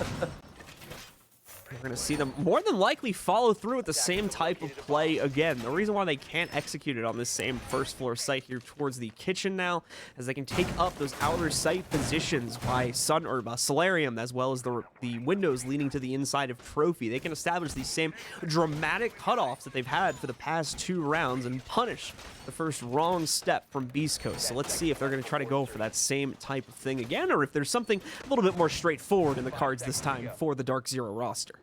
[SPEAKER 1] We're going to see them more than likely follow through with the same type of play again. The reason why they can't execute it on this same first floor site here towards the kitchen now, as they can take up those outer site positions by Solarium, as well as the windows leading to the inside of Trophy. They can establish these same dramatic cutoffs that they've had for the past 2 rounds and punish the first wrong step from Beast Coast. So let's see if they're going to try to go for that same type of thing again, or if there's something a little bit more straightforward in the cards this time for the DarkZero roster.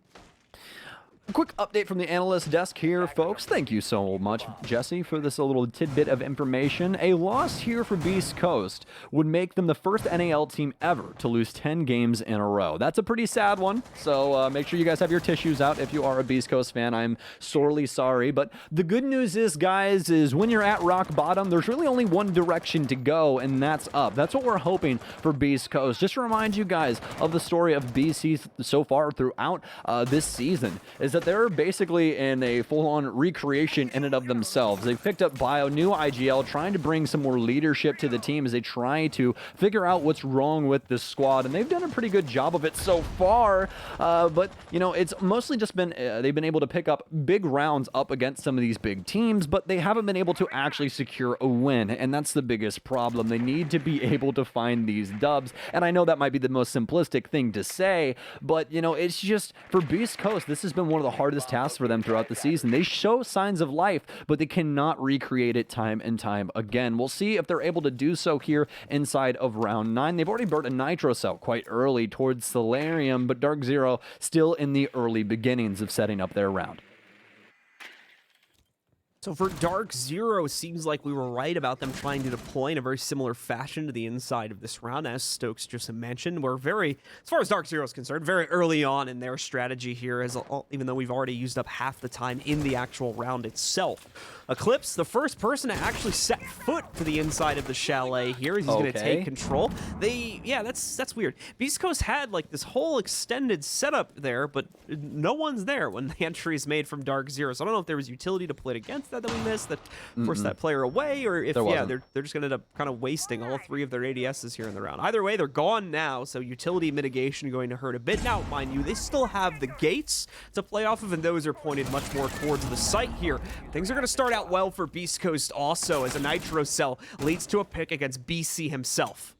[SPEAKER 2] A quick update from the analyst desk here, folks. Thank you so much, Jesse, for this little tidbit of information. A loss here for Beast Coast would make them the first NAL team ever to lose 10 games in a row. That's a pretty sad one, so make sure you guys have your tissues out if you are a Beast Coast fan. I'm sorely sorry, but the good news is, guys, is when you're at rock bottom, there's really only one direction to go, and that's up. That's what we're hoping for Beast Coast. Just to remind you guys of the story of BC so far throughout this season, is that they're basically in a full-on recreation in and of themselves. They've picked up Bio, new IGL, trying to bring some more leadership to the team as they try to figure out what's wrong with this squad, and they've done a pretty good job of it so far, but, it's mostly just been, they've been able to pick up big rounds up against some of these big teams, but they haven't been able to actually secure a win, and that's the biggest problem. They need to be able to find these dubs, and I know that might be the most simplistic thing to say, but, it's just, for Beast Coast, this has been one of the hardest tasks for them throughout the season. They show signs of life, but they cannot recreate it time and time again. We'll see if they're able to do so here inside of round 9. They've already burnt a Nitro Cell quite early towards Solarium, but DarkZero still in the early beginnings of setting up their round.
[SPEAKER 1] So for DarkZero, seems like we were right about them trying to deploy in a very similar fashion to the inside of this round. As Stokes just mentioned, we're very, as far as DarkZero is concerned, very early on in their strategy here, even though we've already used up half the time in the actual round itself. Eclipse, the first person to actually set foot to the inside of the Chalet here, as he's going to take control. Yeah, that's weird. Beast Coast had like this whole extended setup there, but no one's there when the entry is made from DarkZero. So I don't know if there was utility to play against that we missed that forced that player away, or if they're just going to end up kind of wasting all three of their ADSs here in the round. Either way, they're gone now, so utility mitigation going to hurt a bit. Now, mind you, they still have the gates to play off of, and those are pointed much more towards the site here. Things are going to start out well for Beast Coast also, as a Nitro Cell leads to a pick against BC himself.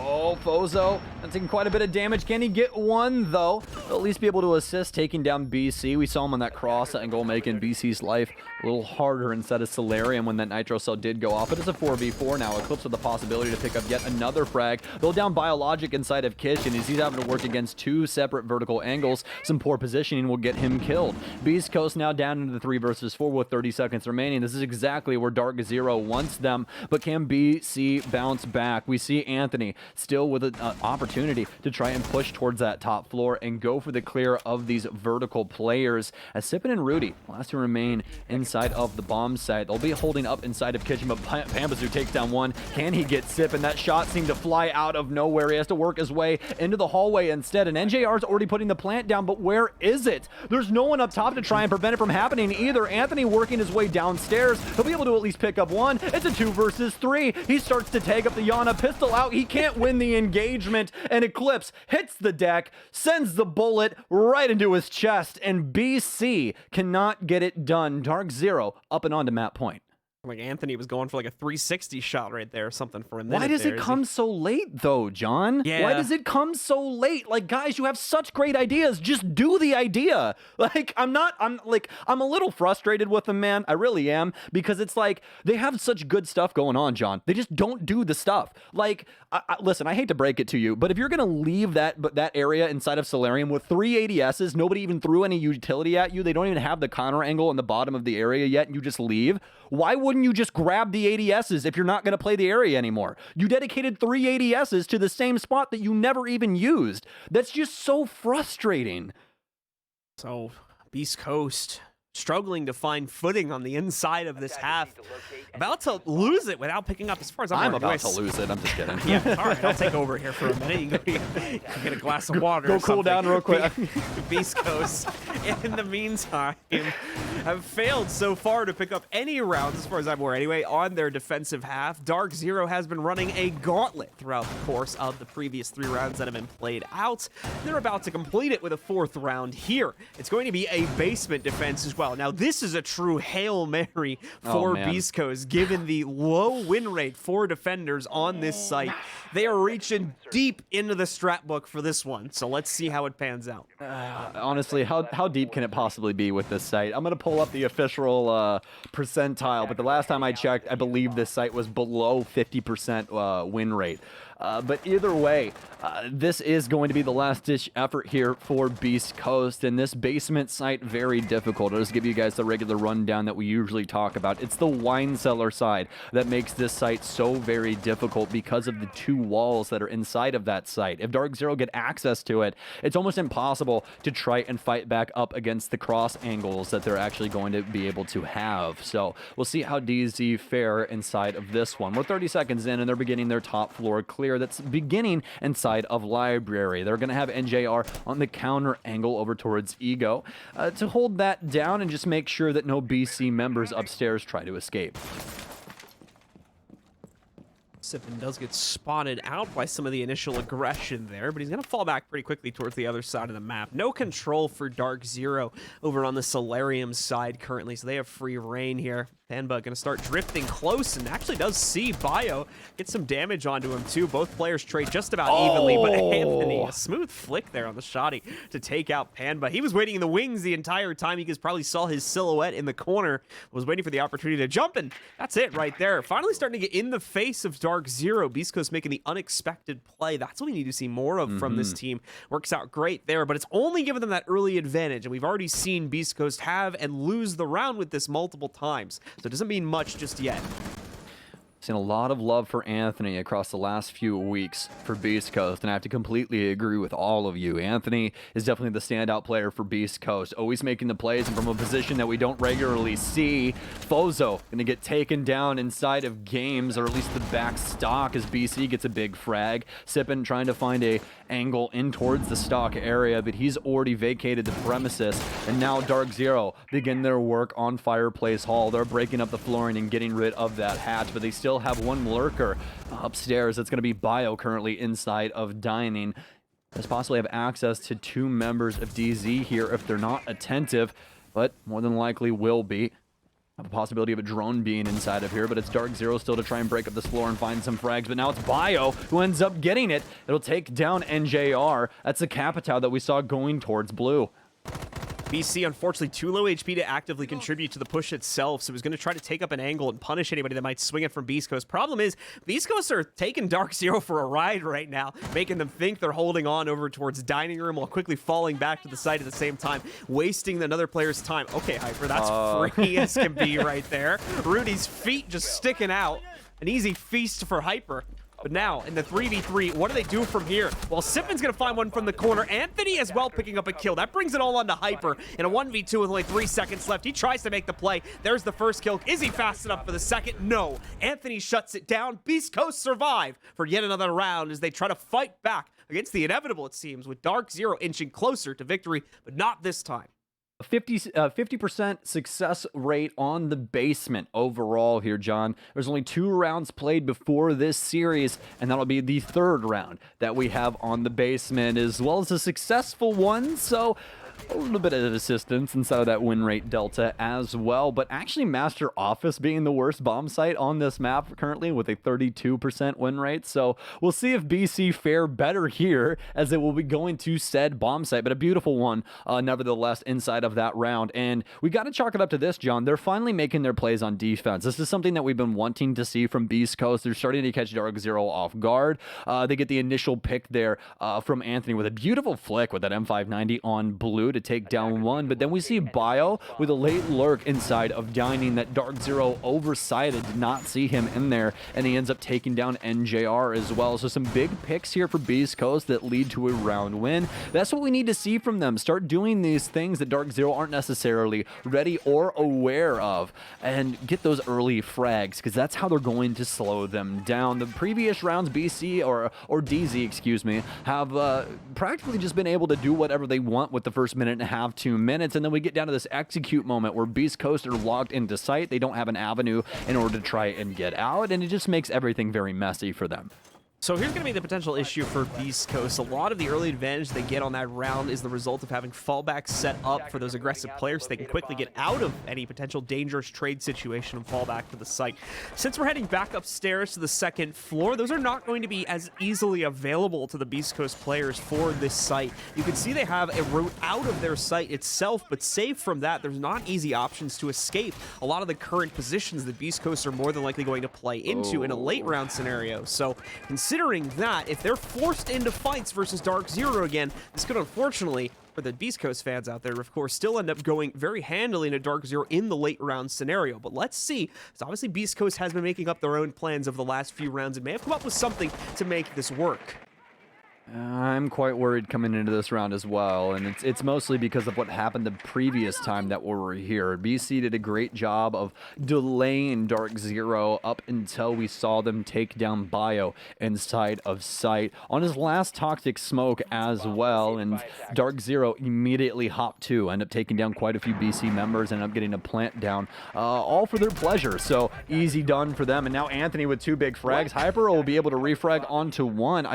[SPEAKER 2] Oh, Fozo, that's taking quite a bit of damage. Can he get one, though? He'll at least be able to assist taking down BC. We saw him on that cross angle, making BC's life a little harder instead of Solarium when that Nitro Cell did go off. But it's a 4v4 now. Eclipse with the possibility to pick up yet another frag. They'll down Biologic inside of Kitchen as he's having to work against two separate vertical angles. Some poor positioning will get him killed. Beast Coast now down into the 3 versus 4 with 30 seconds remaining. This is exactly where DarkZero wants them, but can BC bounce back? We see Anthony still with an opportunity to try and push towards that top floor and go for the clear of these vertical players, as Sippin and Rudy last to remain inside of the bomb site. They'll be holding up inside of Kitchen, but Pambazu takes down one. Can he get Sippin? That shot seemed to fly out of nowhere. He has to work his way into the hallway instead, and NJR's already putting the plant down, but where is it? There's no one up top to try and prevent it from happening either. Anthony working his way downstairs. He'll be able to at least pick up one. It's a 2 versus 3. He starts to tag up the Yana, pistol out. He can't win the engagement, and Eclipse hits the deck, sends the bullet right into his chest, and BC cannot get it done. DarkZero up and on to map point.
[SPEAKER 1] Like Anthony was going for like a 360 shot right there or something for a minute.
[SPEAKER 2] Why does it come so late though, John?
[SPEAKER 1] Yeah.
[SPEAKER 2] Why does it come so late? Like, guys, you have such great ideas. Just do the idea. Like, I'm a little frustrated with them, man. I really am, because it's like they have such good stuff going on, John. They just don't do the stuff. Like, listen, I hate to break it to you, but if you're gonna leave that area inside of Solarium with 3 ADSs, nobody even threw any utility at you. They don't even have the counter angle in the bottom of the area yet, and you just leave. Why wouldn't you just grab the ADSs if you're not going to play the area anymore? You dedicated 3 ADSs to the same spot that you never even used. That's just so frustrating.
[SPEAKER 1] So, Beast Coast struggling to find footing on the inside of this half. About to lose it without picking up, as far as I'm
[SPEAKER 2] about to lose it. I'm just kidding.
[SPEAKER 1] Yeah, all right, I'll take over here for a minute. You can go get a glass of water.
[SPEAKER 2] Go cool down real quick.
[SPEAKER 1] Beast Coast, in the meantime, have failed so far to pick up any rounds, as far as I'm aware anyway, on their defensive half. DarkZero has been running a gauntlet throughout the course of the previous 3 rounds that have been played out. They're about to complete it with a 4th round here. It's going to be a basement defense as well. Now, this is a true Hail Mary for Beast Coast, given the low win rate for defenders on this site. They are reaching deep into the strat book for this one, so let's see how it pans out.
[SPEAKER 2] Honestly, how deep can it possibly be with this site? I'm going to pull up the official percentile, but the last time I checked, I believe this site was below 50% win rate. But either way, this is going to be the last-ditch effort here for Beast Coast, and this basement site, very difficult. I'll just give you guys the regular rundown that we usually talk about. It's the wine cellar side that makes this site so very difficult because of the 2 walls that are inside of that site. If DarkZero get access to it, it's almost impossible to try and fight back up against the cross angles that they're actually going to be able to have. So we'll see how DZ fare inside of this one. We're 30 seconds in, and they're beginning their top floor clear. That's beginning inside of Library. They're going to have NJR on the counter angle over towards Ego to hold that down and just make sure that no BC members upstairs try to escape.
[SPEAKER 1] Sippin does get spotted out by some of the initial aggression there, but he's going to fall back pretty quickly towards the other side of the map. No control for DarkZero over on the Solarium side currently, so they have free reign here. Panba going to start drifting close and actually does see Bio get some damage onto him too. Both players trade just about evenly, but Anthony, a smooth flick there on the shotty to take out Panba. He was waiting in the wings the entire time. He probably saw his silhouette in the corner, was waiting for the opportunity to jump, and that's it right there. Finally starting to get in the face of DarkZero. Beast Coast making the unexpected play. That's what we need to see more of from this team. Works out great there, but it's only given them that early advantage, and we've already seen Beast Coast have and lose the round with this multiple times. so it doesn't mean much just yet.
[SPEAKER 2] Seen a lot of love for Anthony across the last few weeks for Beast Coast, and I have to completely agree with all of you. Anthony is definitely the standout player for Beast Coast, always making the plays and from a position that we don't regularly see. Fozo going to get taken down inside of games, or at least the back stock as BC gets a big frag. Sippin trying to find a angle in towards the stock area, but he's already vacated the premises, and now DarkZero begin their work on Fireplace Hall. They're breaking up the flooring and getting rid of that hatch, but they still have one lurker upstairs. It's going to be Bio currently inside of dining. Let's possibly have access to 2 members of DZ here if they're not attentive, but more than likely will be. Have a possibility of a drone being inside of here, but it's DarkZero still to try and break up this floor and find some frags, but now it's Bio who ends up getting it. It'll take down NJR. That's the Capitao that we saw going towards blue.
[SPEAKER 1] BC, unfortunately, too low HP to actively contribute to the push itself, so he's going to try to take up an angle and punish anybody that might swing it from Beast Coast. Problem is, Beast Coast are taking DarkZero for a ride right now, making them think they're holding on over towards dining room while quickly falling back to the site at the same time, wasting another player's time. Okay, Hyper, that's free as can be right there. Rudy's feet just sticking out. An easy feast for Hyper. But now, in the 3v3, what do they do from here? Well, Sippin's going to find one from the corner. Anthony as well picking up a kill. That brings it all on to Hyper. In a 1v2 with only 3 seconds left, he tries to make the play. There's the first kill. Is he fast enough for the second? No. Anthony shuts it down. Beast Coast survive for yet another round as they try to fight back against the inevitable, it seems, with DarkZero inching closer to victory, but not this time.
[SPEAKER 2] 50% success rate on the basement overall here, John. There's only 2 rounds played before this series, and that'll be the 3rd round that we have on the basement, as well as a successful one. So a little bit of assistance inside of that win rate delta as well, but actually Master Office being the worst bomb site on this map currently with a 32% win rate. So we'll see if BC fare better here as it will be going to said bomb site, but a beautiful one nevertheless inside of that round. And we got to chalk it up to this, John. They're finally making their plays on defense. This is something that we've been wanting to see from Beast Coast. They're starting to catch DarkZero off guard. They get the initial pick there from Anthony with a beautiful flick with that M590 on blue to take down one, but then we see Bio with a late lurk inside of dining that DarkZero oversighted, did not see him in there, and he ends up taking down NJR as well. So some big picks here for Beast Coast that lead to a round win. That's what we need to see from them. Start doing these things that DarkZero aren't necessarily ready or aware of, and get those early frags, because that's how they're going to slow them down. The previous rounds, BC or DZ, excuse me, have practically just been able to do whatever they want with the first minute and a half, 2 minutes, and then we get down to this execute moment where Beast Coast are locked into sight. They don't have an avenue in order to try and get out, and it just makes everything very messy for them.
[SPEAKER 1] So here's going to be the potential issue for Beast Coast. A lot of the early advantage they get on that round is the result of having fallbacks set up for those aggressive players so they can quickly get out of any potential dangerous trade situation and fall back to the site. Since we're heading back upstairs to the 2nd floor, those are not going to be as easily available to the Beast Coast players for this site. You can see they have a route out of their site itself, but save from that, there's not easy options to escape a lot of the current positions that Beast Coast are more than likely going to play into in a late round scenario. So considering that, if they're forced into fights versus DarkZero again, this could unfortunately, for the Beast Coast fans out there, of course, still end up going very handily into DarkZero in the late round scenario. But let's see, because obviously Beast Coast has been making up their own plans over the last few rounds and may have come up with something to make this work.
[SPEAKER 2] I'm quite worried coming into this round as well, and it's mostly because of what happened the previous time that we were here. BC did a great job of delaying DarkZero up until we saw them take down Bio inside of sight on his last toxic smoke as well, and DarkZero immediately hopped to end up taking down quite a few BC members, end up getting a plant down, all for their pleasure. So easy done for them, and now Anthony with 2 big frags. Hyper will be able to refrag onto one.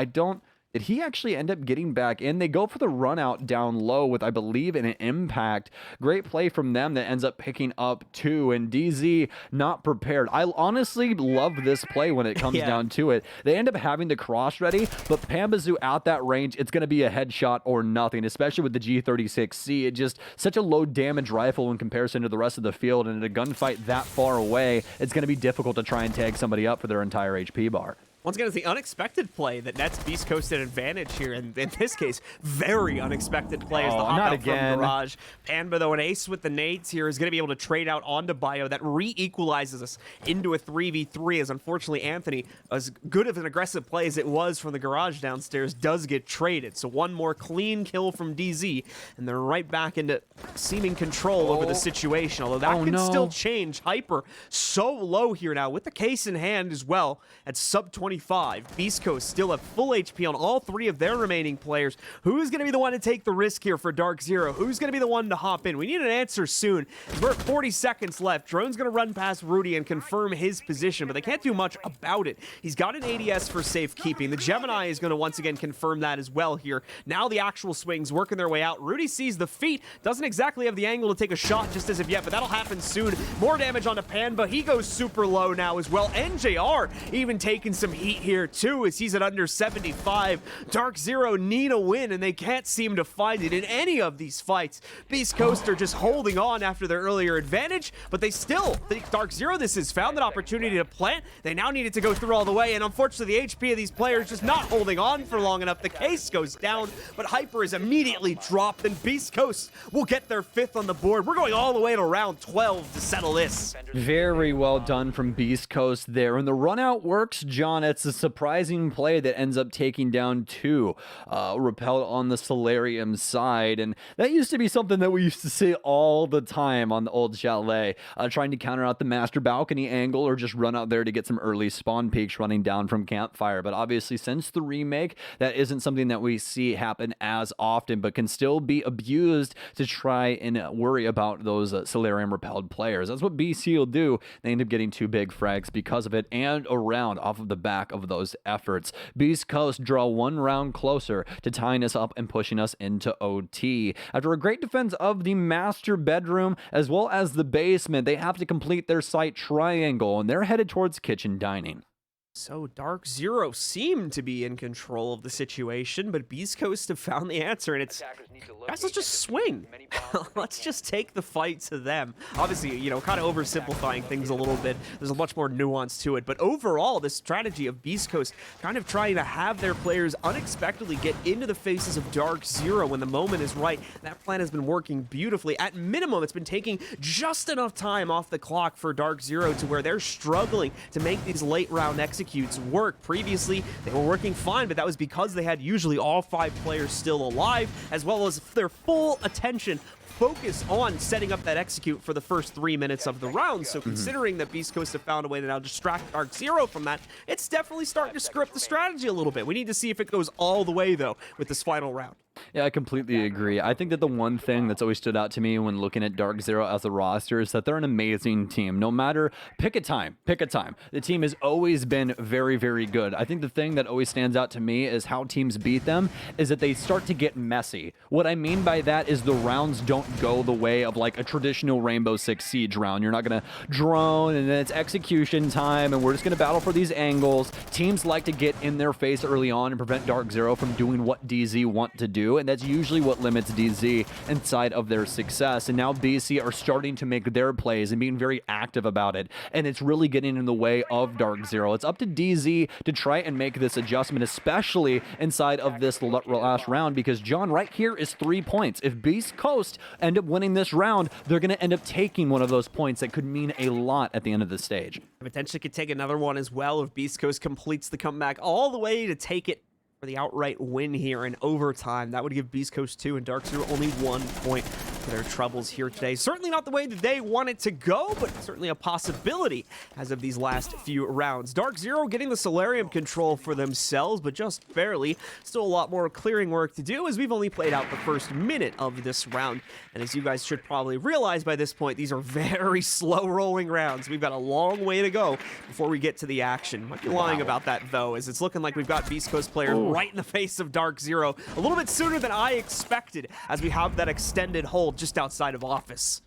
[SPEAKER 2] Did he actually end up getting back in? They go for the run out down low with, I believe, an impact. Great play from them that ends up picking up 2, and DZ not prepared. I honestly love this play when it comes down to it. They end up having the cross ready, but Pambazoo out that range, it's going to be a headshot or nothing, especially with the G36C. It's just such a low damage rifle in comparison to the rest of the field, and in a gunfight that far away, it's going to be difficult to try and tag somebody up for their entire HP bar.
[SPEAKER 1] Once again, it's the unexpected play that nets Beast Coast an advantage here. And in this case, very unexpected play as the hop
[SPEAKER 2] not
[SPEAKER 1] out
[SPEAKER 2] again.
[SPEAKER 1] from Garage. Panba, though, an ace with the nades here, is going to be able to trade out onto Bio. That re-equalizes us into a 3v3, as unfortunately Anthony, as good of an aggressive play as it was from the Garage downstairs, does get traded. So one more clean kill from DZ, and they're right back into seeming control over the situation. Although that can still change. Hyper so low here now with the case in hand as well at sub 25. Beast Coast still have full HP on all three of their remaining players. Who's going to be the one to take the risk here for DarkZero? Who's going to be the one to hop in? We need an answer soon. We're at 40 seconds left. Drone's going to run past Rudy and confirm his position, but they can't do much about it. He's got an ADS for safekeeping. The Gemini is going to once again confirm that as well here. Now the actual swings working their way out. Rudy sees the feet, doesn't exactly have the angle to take a shot just as of yet, but that'll happen soon. More damage onto Panba. He goes super low now as well. NJR even taking some heat here too, as he's at under 75. DarkZero need a win, and they can't seem to find it in any of these fights. Beast Coast are just holding on after their earlier advantage, but they still think DarkZero, this has found an opportunity to plant. They now need it to go through all the way, and unfortunately the HP of these players just not holding on for long enough. The case goes down, but Hyper is immediately dropped, and Beast Coast will get their 5th on the board. We're going all the way to round 12 to settle this.
[SPEAKER 2] Very well done from Beast Coast there. And the run out works, John. It's a surprising play that ends up taking down 2 repelled on the Solarium side. And that used to be something that we used to see all the time on the old Chalet, trying to counter out the master balcony angle or just run out there to get some early spawn peaks running down from campfire. But obviously, since the remake, that isn't something that we see happen as often, but can still be abused to try and worry about those Solarium repelled players. That's what BC will do. They end up getting 2 big frags because of it and a round off of the back of those efforts. Beast Coast draw 1 round closer to tying us up and pushing us into OT. After a great defense of the master bedroom as well as the basement, they have to complete their site triangle, and they're headed towards kitchen dining.
[SPEAKER 1] So DarkZero seemed to be in control of the situation, but Beast Coast have found the answer, and it's, guys, let's just swing. Let's just take the fight to them. Obviously, you know, kind of oversimplifying things a little bit. There's a much more nuance to it, but overall, this strategy of Beast Coast kind of trying to have their players unexpectedly get into the faces of DarkZero when the moment is right, that plan has been working beautifully. At minimum, it's been taking just enough time off the clock for DarkZero to where they're struggling to make these late round executions work. Previously, they were working fine, but that was because they had usually all 5 players still alive, as well as their full attention focus on setting up that execute for the first 3 minutes of the round. So considering that Beast Coast have found a way to now distract DarkZero from that, it's definitely starting to script the strategy a little bit. We need to see if it goes all the way, though, with this final round.
[SPEAKER 2] Yeah, I completely agree. I think that the one thing that's always stood out to me when looking at DarkZero as a roster is that they're an amazing team. No matter, pick a time. The team has always been very, very good. I think the thing that always stands out to me is how teams beat them is that they start to get messy. What I mean by that is the rounds don't go the way of like a traditional Rainbow Six Siege round. You're not going to drone and then it's execution time and we're just going to battle for these angles. Teams like to get in their face early on and prevent DarkZero from doing what DZ want to do, and that's usually what limits DZ inside of their success. And now BC are starting to make their plays and being very active about it, and it's really getting in the way of DarkZero. It's up to DZ to try and make this adjustment, especially inside of this last round, because John, right here is 3 points. If Beast Coast end up winning this round, they're going to end up taking one of those points that could mean a lot at the end of the stage.
[SPEAKER 1] Potentially could take another one as well if Beast Coast completes the comeback all the way to take it for the outright win here in overtime. That would give Beast Coast 2 and DarkZero only 1 point for their troubles here today. Certainly not the way that they want it to go, but certainly a possibility as of these last few rounds. DarkZero getting the Solarium control for themselves, but just barely. Still a lot more clearing work to do as we've only played out the first minute of this round. And as you guys should probably realize by this point, these are very slow rolling rounds. We've got a long way to go before we get to the action. Might be lying about that though, as it's looking like we've got Beast Coast players right in the face of DarkZero a little bit sooner than I expected, as we have that extended hold just outside of office.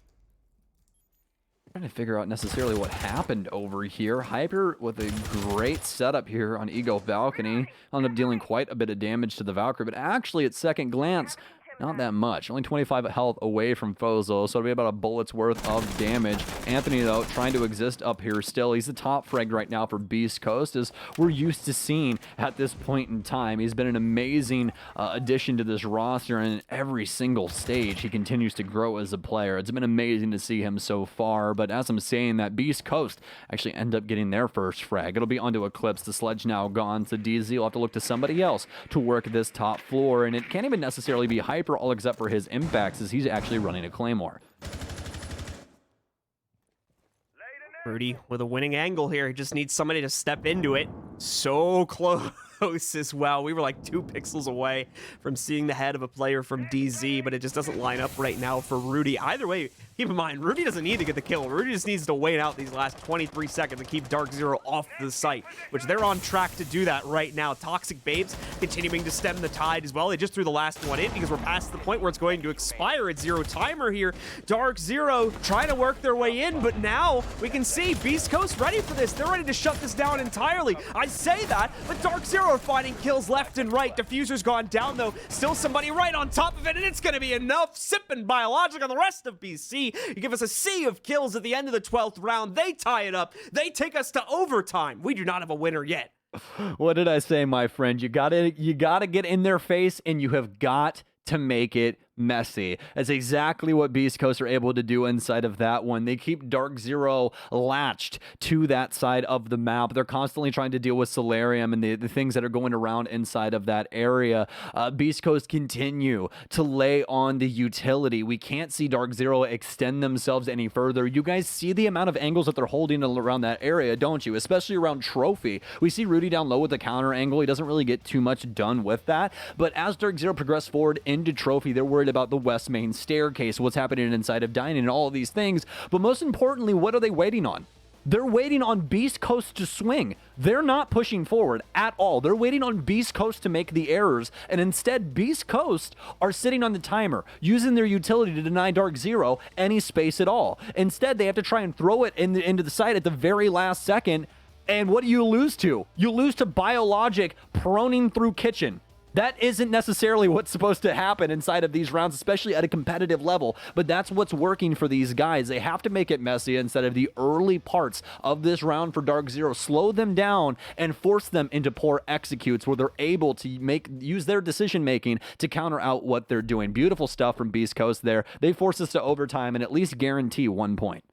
[SPEAKER 2] Trying to figure out necessarily what happened over here. Hyper with a great setup here on Eagle Balcony. Ended up dealing quite a bit of damage to the Valkyrie, but actually at second glance, Not that much. Only 25 health away from Fozo, so it'll be about a bullet's worth of damage. Anthony, though, trying to exist up here still. He's the top frag right now for Beast Coast, as we're used to seeing at this point in time. He's been an amazing addition to this roster, and in every single stage, he continues to grow as a player. It's been amazing to see him so far, but as I'm saying that, Beast Coast actually end up getting their first frag. It'll be onto Eclipse. The sledge now gone, so DZ will have to look to somebody else to work this top floor, and it can't even necessarily be Hyper, all except for his impacts, as he's actually running a Claymore.
[SPEAKER 1] Rudy with a winning angle here. He just needs somebody to step into it. So close as well. We were like 2 pixels away from seeing the head of a player from DZ, but it just doesn't line up right now for Rudy. Either way, keep in mind, Rudy doesn't need to get the kill. Rudy just needs to wait out these last 23 seconds and keep DarkZero off the site, which they're on track to do that right now. Toxic Babes continuing to stem the tide as well. They just threw the last one in because we're past the point where it's going to expire at 0 timer here. DarkZero trying to work their way in, but now we can see Beast Coast ready for this. They're ready to shut this down entirely. I say that, but DarkZero are finding kills left and right. Diffuser's gone down, though. Still somebody right on top of it, and it's going to be enough. Sipping Biologic on the rest of BC. You give us a sea of kills at the end of the 12th round. They tie it up. They take us to overtime. We do not have a winner yet.
[SPEAKER 2] What did I say, my friend? You gotta get in their face, and you have got to make it messy. That's exactly what Beast Coast are able to do inside of that one. They keep DarkZero latched to that side of the map. They're constantly trying to deal with Solarium and the things that are going around inside of that area. Beast Coast continue to lay on the utility. We can't see DarkZero extend themselves any further. You guys see the amount of angles that they're holding around that area, don't you? Especially around Trophy. We see Rudy down low with the counter angle. He doesn't really get too much done with that. But as DarkZero progress forward into Trophy, they're worried about the west main staircase, what's happening inside of Dining, and all of these things. But most importantly, what are they waiting on? They're waiting on Beast Coast to swing. They're not pushing forward at all. They're waiting on Beast Coast to make the errors, and instead Beast Coast are sitting on the timer, using their utility to deny DarkZero any space at all. Instead, they have to try and throw it into the site at the very last second, and what do you lose to? You lose to Biologic proning through Kitchen. That isn't necessarily what's supposed to happen inside of these rounds, especially at a competitive level, but that's what's working for these guys. They have to make it messy instead of the early parts of this round for DarkZero. Slow them down and force them into poor executes where they're able to use their decision-making to counter out what they're doing. Beautiful stuff from Beast Coast there. They force us to overtime and at least guarantee 1 point.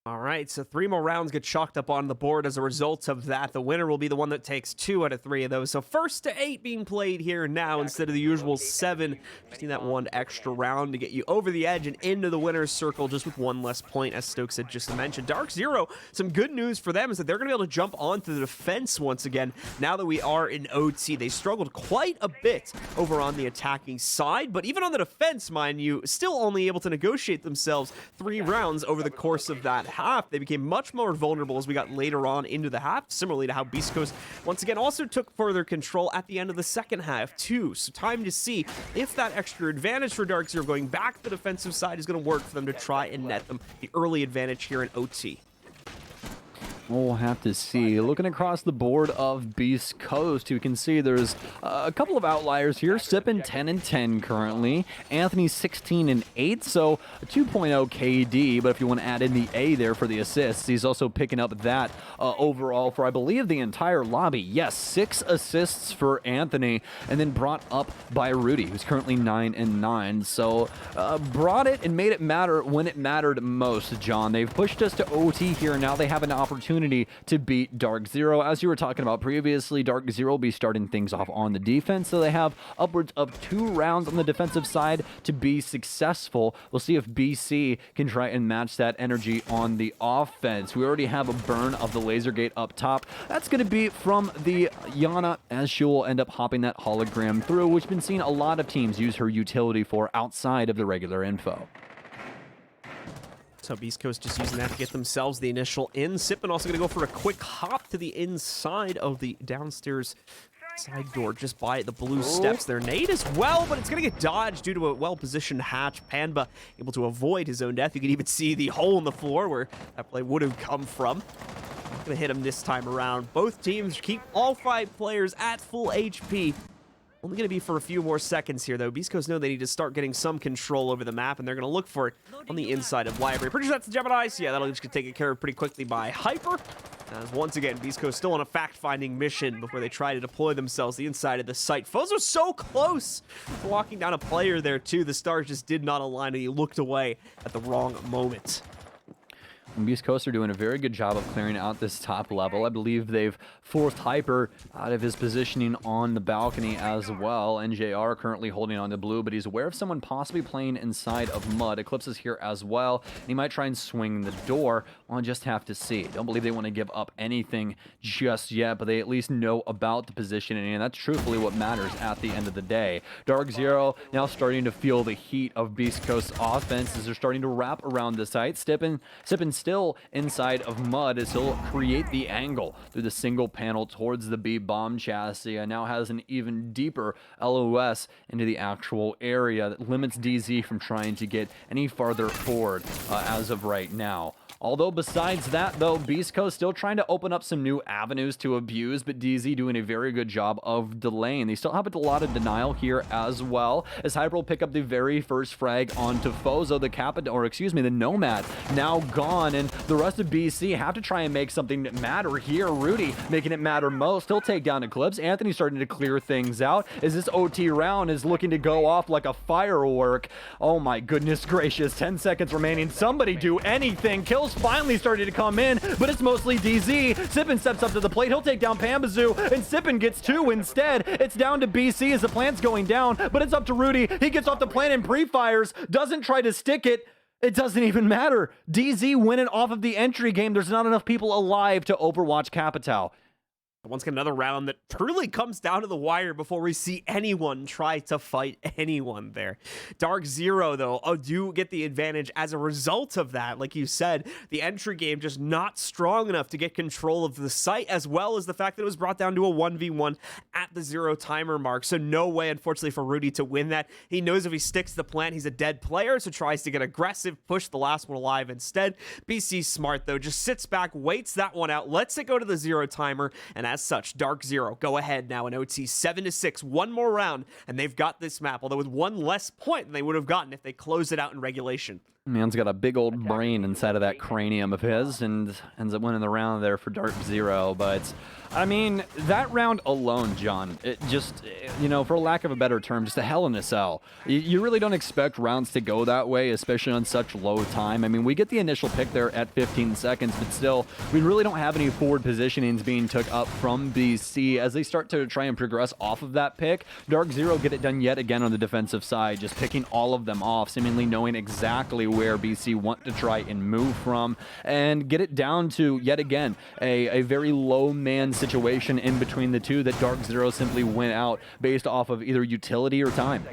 [SPEAKER 1] All right, so 3 more rounds get chalked up on the board as a result of that. The winner will be the one that takes 2 out of 3 of those. So 1st to 8 being played here now instead of the usual 7. Just need that 1 extra round to get you over the edge and into the winner's circle just with 1 less point, as Stokes had just mentioned. DarkZero, some good news for them is that they're going to be able to jump onto the defense once again now that we are in OT. They struggled quite a bit over on the attacking side, but even on the defense, mind you, still only able to negotiate themselves 3 rounds over the course of that half. They became much more vulnerable as we got later on into the half, similarly to how Beast Coast once again also took further control at the end of the second half too. So time to see if that extra advantage for DarkZero going back to the defensive side is going to work for them to try and net them the early advantage here in OT.
[SPEAKER 2] We'll have to see. Looking across the board of Beast Coast, you can see there's a couple of outliers here. Sippin 10-10 currently. Anthony 16-8, so a 2.0 KD, but if you want to add in the A there for the assists, he's also picking up that overall for, I believe, the entire lobby. Yes, 6 assists for Anthony, and then brought up by Rudy, who's currently 9-9. So brought it and made it matter when it mattered most, John. They've pushed us to OT here. Now they have an opportunity to beat DarkZero. As you were talking about previously, DarkZero will be starting things off on the defense, so they have upwards of 2 rounds on the defensive side to be successful. We'll see if BC can try and match that energy on the offense. We already have a burn of the laser gate up top. That's going to be from the Yana, as she will end up hopping that hologram through, which we've been seeing a lot of teams use her utility for outside of the regular info.
[SPEAKER 1] So Beast Coast just using that to get themselves the initial in. Sippin also going to go for a quick hop to the inside of the downstairs side door just by the blue steps there. Nade as well, but it's going to get dodged due to a well-positioned hatch. Panba able to avoid his own death. You can even see the hole in the floor where that play would have come from. Not going to hit him this time around. Both teams keep all 5 players at full HP. Only going to be for a few more seconds here, though. Beast Coast know they need to start getting some control over the map, and they're going to look for it on the inside of Library. Pretty sure that's the Gemini, so yeah, that'll just get taken care of pretty quickly by Hyper. As once again, Beast Coast still on a fact-finding mission before they try to deploy themselves the inside of the site. Foes are so close to locking down a player there, too. The stars just did not align, and he looked away at the wrong moment.
[SPEAKER 2] And Beast Coast are doing a very good job of clearing out this top level. I believe they've forced Hyper out of his positioning on the balcony as well. NJR currently holding on to blue, but he's aware of someone possibly playing inside of mud. Eclipse is here as well. And he might try and swing the door. We'll just have to see. Don't believe they want to give up anything just yet, but they at least know about the positioning, and that's truthfully what matters at the end of the day. DarkZero now starting to feel the heat of Beast Coast's offense as they're starting to wrap around the site. Sippin still inside of mud as he'll create the angle through the single panel towards the B bomb chassis, and now has an even deeper LOS into the actual area that limits DZ from trying to get any farther forward as of right now. Although besides that, though, Beast Coast still trying to open up some new avenues to abuse, but DZ doing a very good job of delaying. They still have a lot of denial here as well, as Hyper will pick up the very first frag onto Fozo, the Nomad, now gone, and the rest of BC have to try and make something matter here. Rudy making it matter most. He'll take down Eclipse. Anthony starting to clear things out as this OT round is looking to go off like a firework. Oh my goodness gracious, 10 seconds remaining. Somebody do anything. Kills finally started to come in, but it's mostly DZ. Sippin steps up to the plate. He'll take down Pambazoo, and Sippin gets two instead. It's down to BC as the plant's going down, but it's up to Rudy. He gets off the plant and pre-fires, doesn't try to stick it. It doesn't even matter. DZ winning off of the entry game. There's not enough people alive to overwatch Capitao.
[SPEAKER 1] Once again, another round that truly comes down to the wire before we see anyone try to fight anyone there. DarkZero, though, do get the advantage as a result of that. Like you said, the entry game just not strong enough to get control of the site, as well as the fact that it was brought down to a 1v1 at the 0 timer mark. So no way, unfortunately, for Rudy to win that. He knows if he sticks to the plant, he's a dead player, so tries to get aggressive, push the last one alive instead. BC's smart, though, just sits back, waits that one out, lets it go to the 0 timer, and as such, DarkZero go ahead now in OT 7-6, one more round, and they've got this map, although with one less point than they would have gotten if they closed it out in regulation.
[SPEAKER 2] Man's got a big old brain inside of that cranium of his and ends up winning the round there for DarkZero. But, I mean, that round alone, John, it just, you know, for lack of a better term, just a hell in a cell. You really don't expect rounds to go that way, especially on such low time. I mean, we get the initial pick there at 15 seconds, but still, we really don't have any forward positionings being took up from BC as they start to try and progress off of that pick. DarkZero get it done yet again on the defensive side, just picking all of them off, seemingly knowing exactly where BC want to try and move from, and get it down to, yet again, a very low man situation in between the two that DarkZero simply went out based off of either utility or time.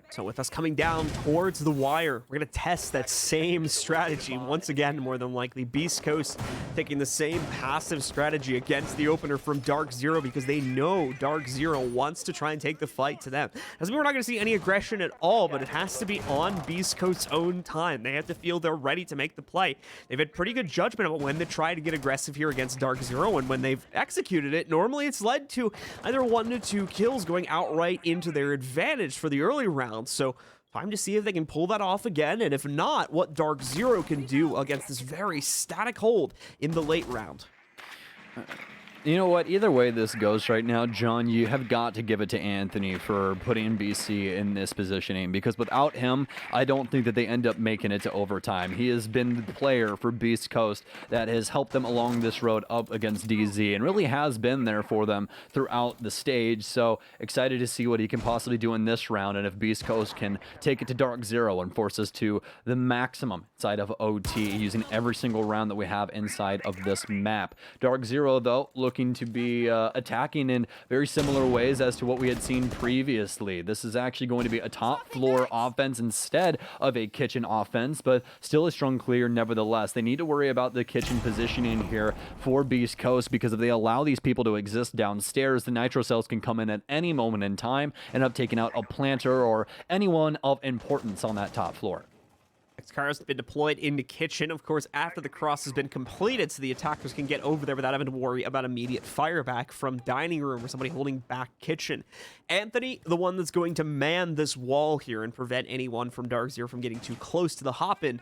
[SPEAKER 1] So with us coming down towards the wire, we're going to test that same strategy once again, more than likely. Beast Coast taking the same passive strategy against the opener from DarkZero because they know DarkZero wants to try and take the fight to them. Doesn't mean we're not going to see any aggression at all, but it has to be on Beast Coast's own time. They have to feel they're ready to make the play. They've had pretty good judgment about when to try to get aggressive here against DarkZero, and when they've executed it, normally it's led to either 1 to 2 kills going outright into their advantage for the early rounds. So time to see if they can pull that off again, and if not, what DarkZero can do against this very static hold in the late round.
[SPEAKER 2] You know what? Either way this goes right now, John, you have got to give it to Anthony for putting BC in this positioning, because without him, I don't think that they end up making it to overtime. He has been the player for Beast Coast that has helped them along this road up against DZ and really has been there for them throughout the stage. So excited to see what he can possibly do in this round, and if Beast Coast can take it to DarkZero and force us to the maximum side of OT using every single round that we have inside of this map. DarkZero, though, looking to be attacking in very similar ways as to what we had seen previously. This is actually going to be a top floor offense instead of a kitchen offense, but still a strong clear nevertheless. They need to worry about the kitchen positioning here for Beast Coast, because if they allow these people to exist downstairs, the nitro cells can come in at any moment in time and end up taking out a planter or anyone of importance on that top floor.
[SPEAKER 1] Xcara's been deployed into kitchen, of course, after the cross has been completed, so the attackers can get over there without having to worry about immediate fire back from dining room or somebody holding back kitchen. Anthony, the one that's going to man this wall here and prevent anyone from DarkZero from getting too close to the hop-in.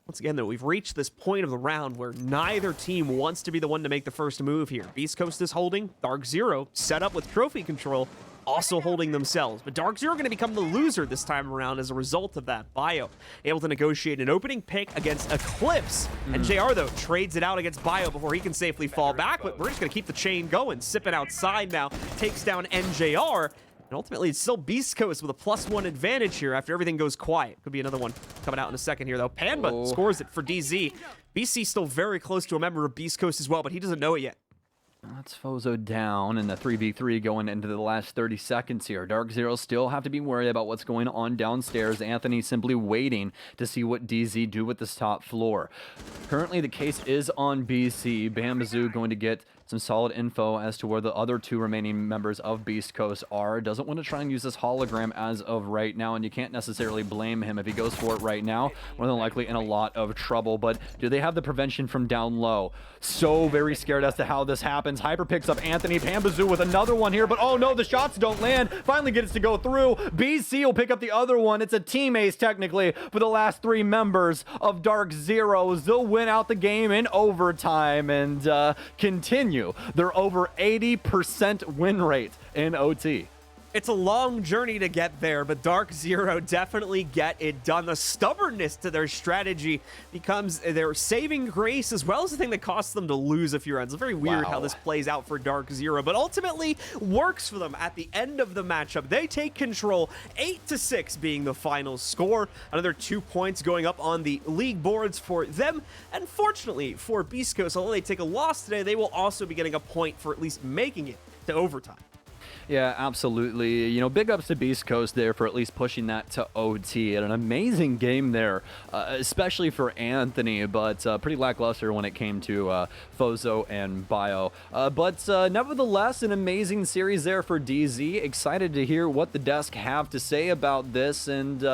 [SPEAKER 1] Once again, though, we've reached this point of the round where neither team wants to be the one to make the first move here. Beast Coast is holding, DarkZero set up with trophy control, also holding themselves. But DarkZero are going to become the loser this time around as a result of that. Bio able to negotiate an opening pick against Eclipse. And JR, though, trades it out against Bio before he can safely fall back. But we're just going to keep the chain going. Sipping outside now, takes down NJR. And ultimately, it's still Beast Coast with a +1 advantage here after everything goes quiet. Could be another one coming out in a second here, though. Panba scores it for DZ. BC still very close to a member of Beast Coast as well, but he doesn't know it yet.
[SPEAKER 2] That's Fozo down in the 3v3 going into the last 30 seconds here. DarkZero still have to be worried about what's going on downstairs. Anthony simply waiting to see what DZ do with this top floor. Currently, the case is on BC. Bambazoo going to get some solid info as to where the other two remaining members of Beast Coast are. Doesn't want to try and use this hologram as of right now, and you can't necessarily blame him if he goes for it right now. More than likely in a lot of trouble, but do they have the prevention from down low? So very scared as to how this happens. Hyper picks up Anthony. Pambazoo with another one here, but oh no, the shots don't land. Finally gets to go through. BC will pick up the other one. It's a team ace technically for the last three members of DarkZero. They'll win out the game in overtime and continue their over 80% win rate in OT.
[SPEAKER 1] It's a long journey to get there, but DarkZero definitely get it done. The stubbornness to their strategy becomes their saving grace, as well as the thing that costs them to lose a few rounds. It's very weird how this plays out for DarkZero, but ultimately works for them at the end of the matchup. They take control, 8-6 being the final score. Another 2 points going up on the league boards for them. And fortunately for Beast Coast, although they take a loss today, they will also be getting a point for at least making it to overtime.
[SPEAKER 2] Yeah, absolutely. You know, big ups to Beast Coast there for at least pushing that to OT. And an amazing game there, especially for Anthony, but pretty lackluster when it came to Fozo and Bio. But nevertheless, an amazing series there for DZ. Excited to hear what the desk have to say about this. And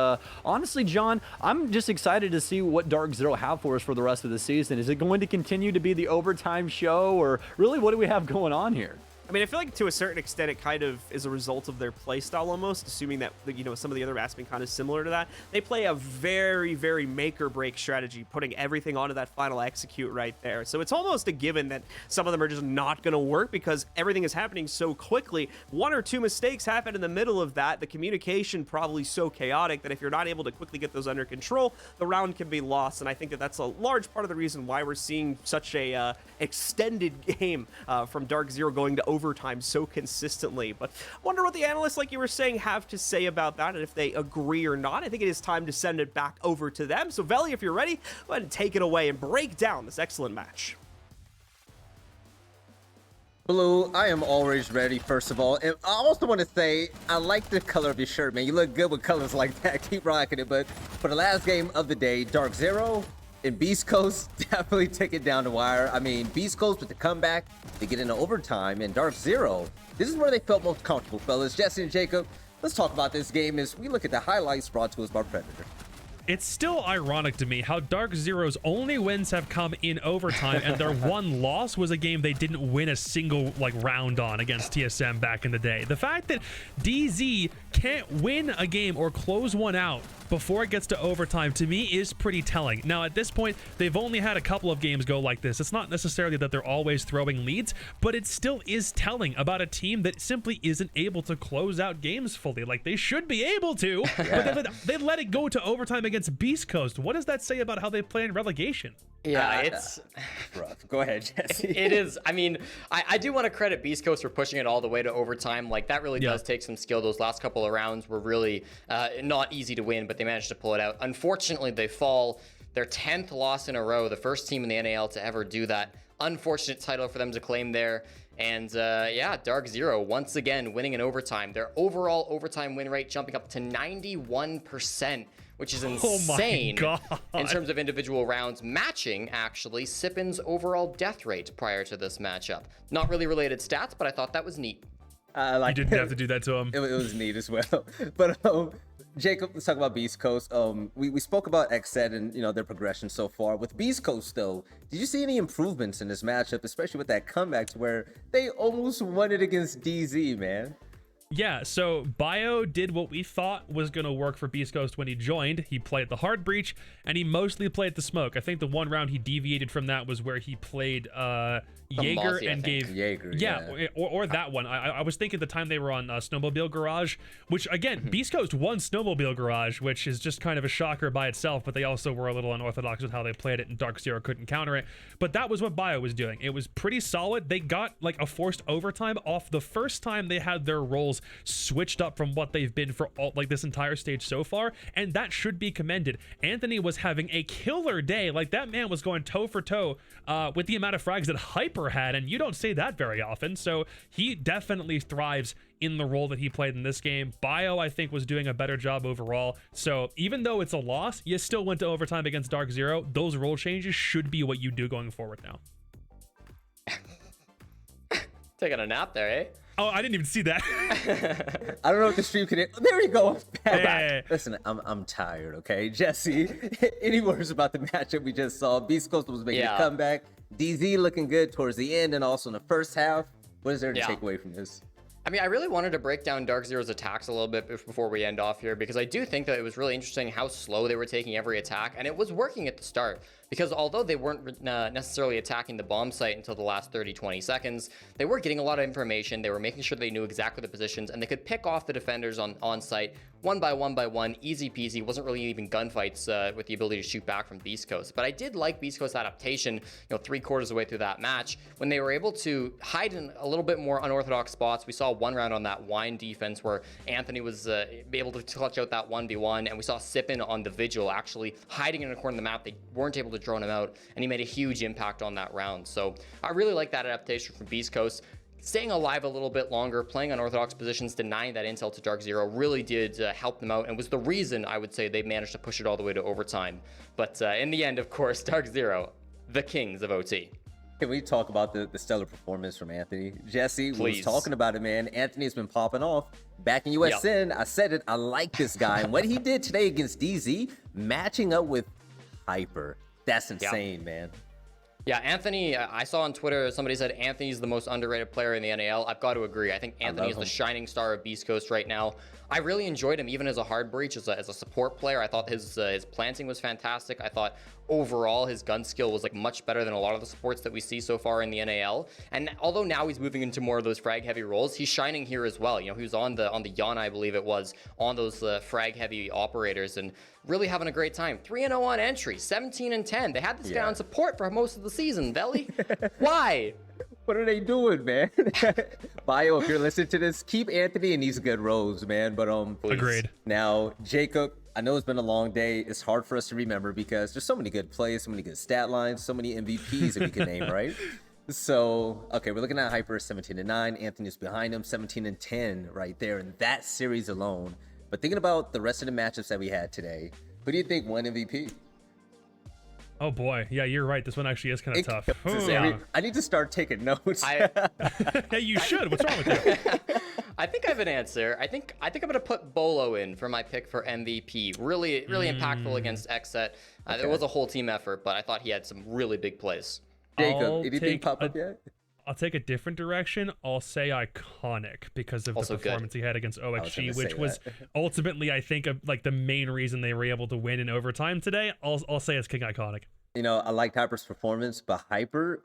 [SPEAKER 2] honestly, John, I'm just excited to see what DarkZero have for us for the rest of the season. Is it going to continue to be the overtime show, or really what do we have going on here?
[SPEAKER 1] I mean, I feel like to a certain extent, it kind of is a result of their playstyle almost, assuming that, you know, some of the other maps been kind of similar to that. They play a very, very make or break strategy, putting everything onto that final execute right there. So it's almost a given that some of them are just not going to work because everything is happening so quickly. One or two mistakes happen in the middle of that. The communication probably so chaotic that if you're not able to quickly get those under control, the round can be lost. And I think that that's a large part of the reason why we're seeing such a extended game from DarkZero going to overtime so consistently. But I wonder what the analysts, like you were saying, have to say about that and if they agree or not. I think it is time to send it back over to them. So Veli, if you're ready, go ahead and take it away and break down this excellent match.
[SPEAKER 4] Blue, I am always ready, first of all. And I also want to say, I like the color of your shirt, man. You look good with colors like that. Keep rocking it. But for the last game of the day, DarkZero and Beast Coast definitely take it down the wire. I mean, Beast Coast with the comeback, they get into overtime, and DarkZero, this is where they felt most comfortable, fellas. Jesse and Jacob, let's talk about this game as we look at the highlights brought to us by Predator.
[SPEAKER 5] It's still ironic to me how DarkZero's only wins have come in overtime, and their one loss was a game they didn't win a single round on against TSM back in the day. The fact that DZ can't win a game or close one out before it gets to overtime, to me, is pretty telling. Now, at this point, they've only had a couple of games go like this. It's not necessarily that they're always throwing leads, but it still is telling about a team that simply isn't able to close out games fully. Like, they should be able to, but they let it go to overtime against Beast Coast. What does that say about how they play in relegation?
[SPEAKER 6] Yeah, it's
[SPEAKER 4] rough. Go ahead, Jesse.
[SPEAKER 6] It is. I mean, I do want to credit Beast Coast for pushing it all the way to overtime. Like, that really does take some skill. Those last couple of rounds were really not easy to win, but they managed to pull it out. Unfortunately, they fall their 10th loss in a row, the first team in the NAL to ever do that. Unfortunate title for them to claim there. And yeah, DarkZero once again winning in overtime. Their overall overtime win rate jumping up to 91%. Which is insane in terms of individual rounds, matching, actually, Sippin's overall death rate prior to this matchup. Not really related stats, but I thought that was neat.
[SPEAKER 4] I
[SPEAKER 5] You didn't have to do that to him.
[SPEAKER 4] It was neat as well. But Jacob, let's talk about Beast Coast. We spoke about XZ and their progression so far. With Beast Coast though, did you see any improvements in this matchup, especially with that comeback to where they almost won it against DZ, man?
[SPEAKER 5] Yeah, so Bio did what we thought was going to work for Beast Coast when he joined. He played the hard breach, and he mostly played the smoke. I think the one round he deviated from that was where he played Jaeger
[SPEAKER 6] Mossy, I
[SPEAKER 5] and
[SPEAKER 6] think.
[SPEAKER 5] gave
[SPEAKER 4] Jaeger, yeah.
[SPEAKER 5] or that one. I was thinking the time they were on Snowmobile Garage, which again, Beast Coast won Snowmobile Garage, which is just kind of a shocker by itself, but they also were a little unorthodox with how they played it, and DarkZero couldn't counter it. But that was what Bio was doing. It was pretty solid. They got like a forced overtime off the first time they had their roles switched up from what they've been for all like this entire stage so far, and that should be commended. Anthony was having a killer day. Like, that man was going toe for toe with the amount of frags that Hyper had, and you don't say that very often. So he definitely thrives in the role that he played in this game. Bio, I think, was doing a better job overall. So even though it's a loss, you still went to overtime against DarkZero. Those role changes should be what you do going forward now.
[SPEAKER 6] Taking a nap there, eh?
[SPEAKER 5] Oh, I didn't even see that.
[SPEAKER 4] I don't know if the stream can. There we go.
[SPEAKER 5] Hey.
[SPEAKER 4] Listen, I'm tired. Okay, Jesse. Any words about the matchup we just saw? Beast Coast was making a comeback. DZ looking good towards the end and also in the first half. What is there to take away from this?
[SPEAKER 6] I mean, I really wanted to break down DarkZero's attacks a little bit before we end off here, because I do think that it was really interesting how slow they were taking every attack, and it was working at the start. Because although they weren't necessarily attacking the bomb site until the last 30-20 seconds, they were getting a lot of information. They were making sure they knew exactly the positions, and they could pick off the defenders on site one by one, easy peasy. Wasn't really even gunfights with the ability to shoot back from Beast Coast. But I did like Beast Coast's adaptation, 3/4 of the way through that match, when they were able to hide in a little bit more unorthodox spots. We saw one round on that wine defense where Anthony was able to clutch out that 1v1, and we saw Sippin on the Vigil actually hiding in a corner of the map. They weren't able to drone him out, and he made a huge impact on that round. So I really like that adaptation from Beast Coast. Staying alive a little bit longer, playing unorthodox positions, denying that intel to DarkZero really did help them out, and was the reason I would say they managed to push it all the way to overtime. But in the end, of course, DarkZero, the kings of OT.
[SPEAKER 4] Can we talk about the stellar performance from Anthony? Jesse was talking about it, man. Anthony's been popping off. Back in USN, I said it, I like this guy. And what he did today against DZ, matching up with Hyper, that's insane, man.
[SPEAKER 6] Yeah, Anthony, I saw on Twitter, somebody said Anthony's the most underrated player in the NAL. I've got to agree. I think Anthony is the shining star of Beast Coast right now. I really enjoyed him, even as a hard breach, as a support player. I thought his planting was fantastic. I thought overall his gun skill was like much better than a lot of the supports that we see so far in the NAL. And although now he's moving into more of those frag heavy roles, he's shining here as well. He was on the Yana, I believe it was, on those frag heavy operators, and really having a great time. 3-0 on entry, 17-10. They had this guy on support for most of the season, Veli. Why?
[SPEAKER 4] What are they doing, man? Bio, if you're listening to this, keep Anthony in these good roles, man. But
[SPEAKER 5] agreed.
[SPEAKER 4] Now, Jacob, I know it's been a long day. It's hard for us to remember because there's so many good plays, so many good stat lines, so many MVPs that we can name, right? So, okay, we're looking at Hyper 17-9. Anthony's behind him, 17-10 right there in that series alone. But thinking about the rest of the matchups that we had today, who do you think won MVP?
[SPEAKER 5] Oh boy, yeah, you're right. This one actually is kind of tough.
[SPEAKER 4] I need to start taking notes.
[SPEAKER 5] Hey, you should. What's wrong with you?
[SPEAKER 6] I think I have an answer. I think I'm gonna put Bolo in for my pick for MVP. Really impactful against Xset. It was a whole team effort, but I thought he had some really big plays.
[SPEAKER 4] Jacob, anything pop up yet?
[SPEAKER 5] I'll take a different direction. I'll say Iconic because of the performance he had against OXG, which was ultimately, I think, like the main reason they were able to win in overtime today. I'll say it's King Iconic.
[SPEAKER 4] I liked Hyper's performance, but Iconic's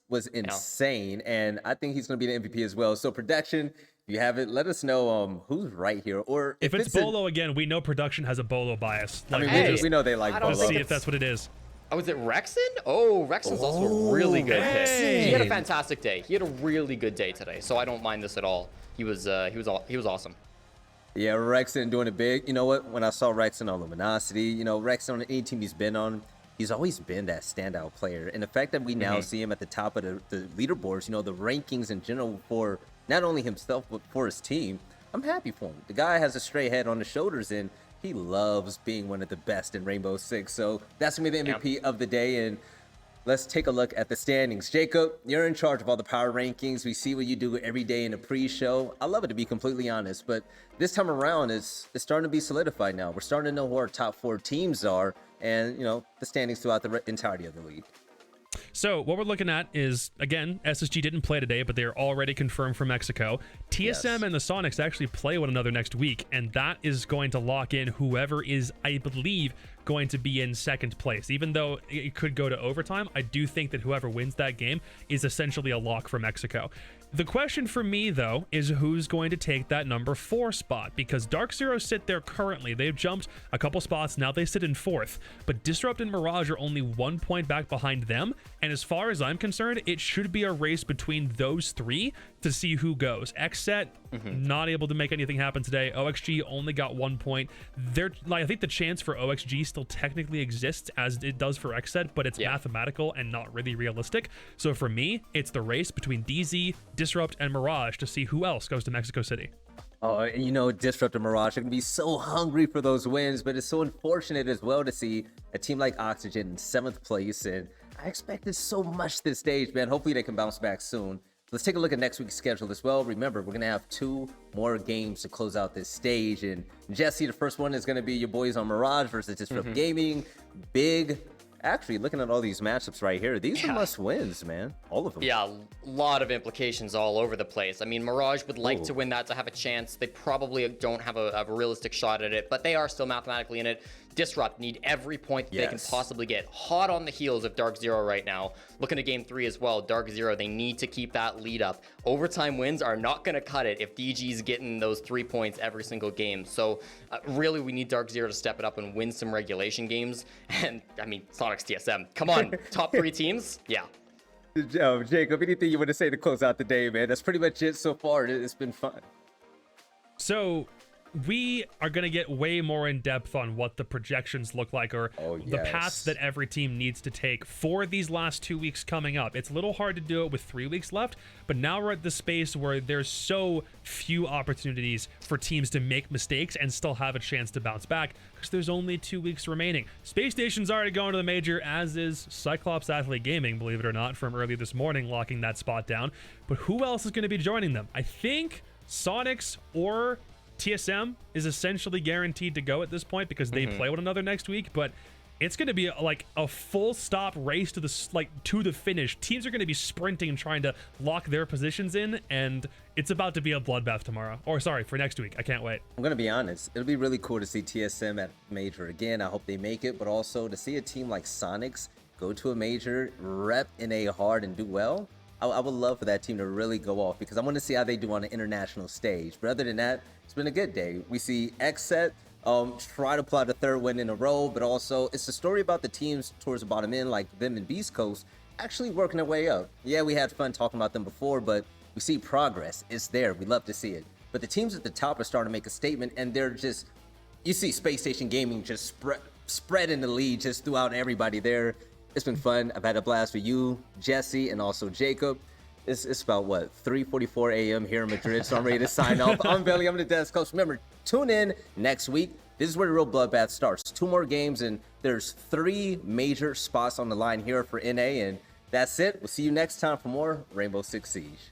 [SPEAKER 4] was insane, and I think he's going to be the MVP as well. So production, if you have it, let us know who's right here. Or
[SPEAKER 5] if it's Bolo again, we know production has a Bolo bias.
[SPEAKER 4] Like, we know they like Bolo.
[SPEAKER 5] Let's see if that's what it is.
[SPEAKER 6] Oh, is it Rexon? Oh, Rexon's also a really good pick. He had a fantastic day. He had a really good day today, so I don't mind this at all. He was awesome.
[SPEAKER 4] Yeah, Rexon doing it big. You know what? When I saw Rexon on Luminosity, Rexon on any team he's been on, he's always been that standout player. And the fact that we now see him at the top of the leaderboards, the rankings in general for not only himself but for his team, I'm happy for him. The guy has a straight head on his shoulders, and he loves being one of the best in Rainbow Six. So that's going to be the MVP of the day. And let's take a look at the standings. Jacob, you're in charge of all the power rankings. We see what you do every day in the pre-show. I love it, to be completely honest, but this time around it's starting to be solidified now. We're starting to know who our top 4 teams are and, the standings throughout the entirety of the league.
[SPEAKER 5] So what we're looking at is, again, SSG didn't play today, but they are already confirmed for Mexico. TSM and the Sonics actually play one another next week, and that is going to lock in whoever is, I believe, going to be in second place. Even though it could go to overtime, I do think that whoever wins that game is essentially a lock for Mexico. The question for me, though, is who's going to take that number 4 spot, because DarkZero sit there currently. They've jumped a couple spots. Now they sit in 4th, but Disrupt and Mirage are only 1 point back behind them. And as far as I'm concerned, it should be a race between those 3 to see who goes. XSET, not able to make anything happen today. OXG only got 1 point. I think the chance for OXG still technically exists as it does for XSET, but it's mathematical and not really realistic. So for me, it's the race between DZ, Disrupt, and Mirage to see who else goes to Mexico City.
[SPEAKER 4] Oh, and Disrupt and Mirage are going to be so hungry for those wins, but it's so unfortunate as well to see a team like Oxygen in 7th place, and I expected so much this stage, man. Hopefully they can bounce back soon. Let's take a look at next week's schedule as well. Remember, we're going to have 2 more games to close out this stage, and Jesse, the first one is going to be your boys on Mirage versus Disrupt Gaming. Big. Actually, looking at all these matchups right here, these are must wins, man. All of them.
[SPEAKER 6] Yeah, a lot of implications all over the place. I mean, Mirage would like to win that to have a chance. They probably don't have a realistic shot at it, but they are still mathematically in it. Disrupt need every point that they can possibly get. Hot on the heels of DarkZero right now. Looking at game 3 as well, DarkZero, they need to keep that lead up. Overtime wins are not going to cut it if DG's getting those 3 points every single game. So really, we need DarkZero to step it up and win some regulation games. And I mean, Sonic's TSM. Come on, top 3 teams? Yeah.
[SPEAKER 4] Jacob, anything you want to say to close out the day, man? That's pretty much it so far. It's been fun.
[SPEAKER 5] So we are going to get way more in depth on what the projections look like, or the paths that every team needs to take for these last 2 weeks coming up. It's a little hard to do it with 3 weeks left, but now we're at the space where there's so few opportunities for teams to make mistakes and still have a chance to bounce back, because there's only 2 weeks remaining. Space Station's already going to the major, as is Cyclops Athlete Gaming, believe it or not, from early this morning, locking that spot down. But who else is going to be joining them? I think Sonics or TSM is essentially guaranteed to go at this point, because they play one another next week, but it's going to be like a full stop race to the finish. Teams are going to be sprinting and trying to lock their positions in, and it's about to be a bloodbath tomorrow. Or sorry, for next week. I can't wait.
[SPEAKER 4] I'm going to be honest. It'll be really cool to see TSM at major again. I hope they make it, but also to see a team like Sonics go to a major, rep NA hard, and do well. I would love for that team to really go off, because I want to see how they do on an international stage. But other than that, it's been a good day. We see XSET try to plot a 3rd win in a row, but also it's a story about the teams towards the bottom end, like them and Beast Coast, actually working their way up. Yeah, we had fun talking about them before, but we see progress. It's there. We love to see it. But the teams at the top are starting to make a statement, and they're just, you see Space Station Gaming just spreading the lead just throughout everybody there. It's been fun. I've had a blast with you, Jesse, and also Jacob. It's about, what, 3:44 a.m. here in Madrid, so I'm ready to sign off. I'm Belly. I'm the desk coach. Remember, tune in next week. This is where the real bloodbath starts. 2 more games, and there's 3 major spots on the line here for NA, and that's it. We'll see you next time for more Rainbow Six Siege.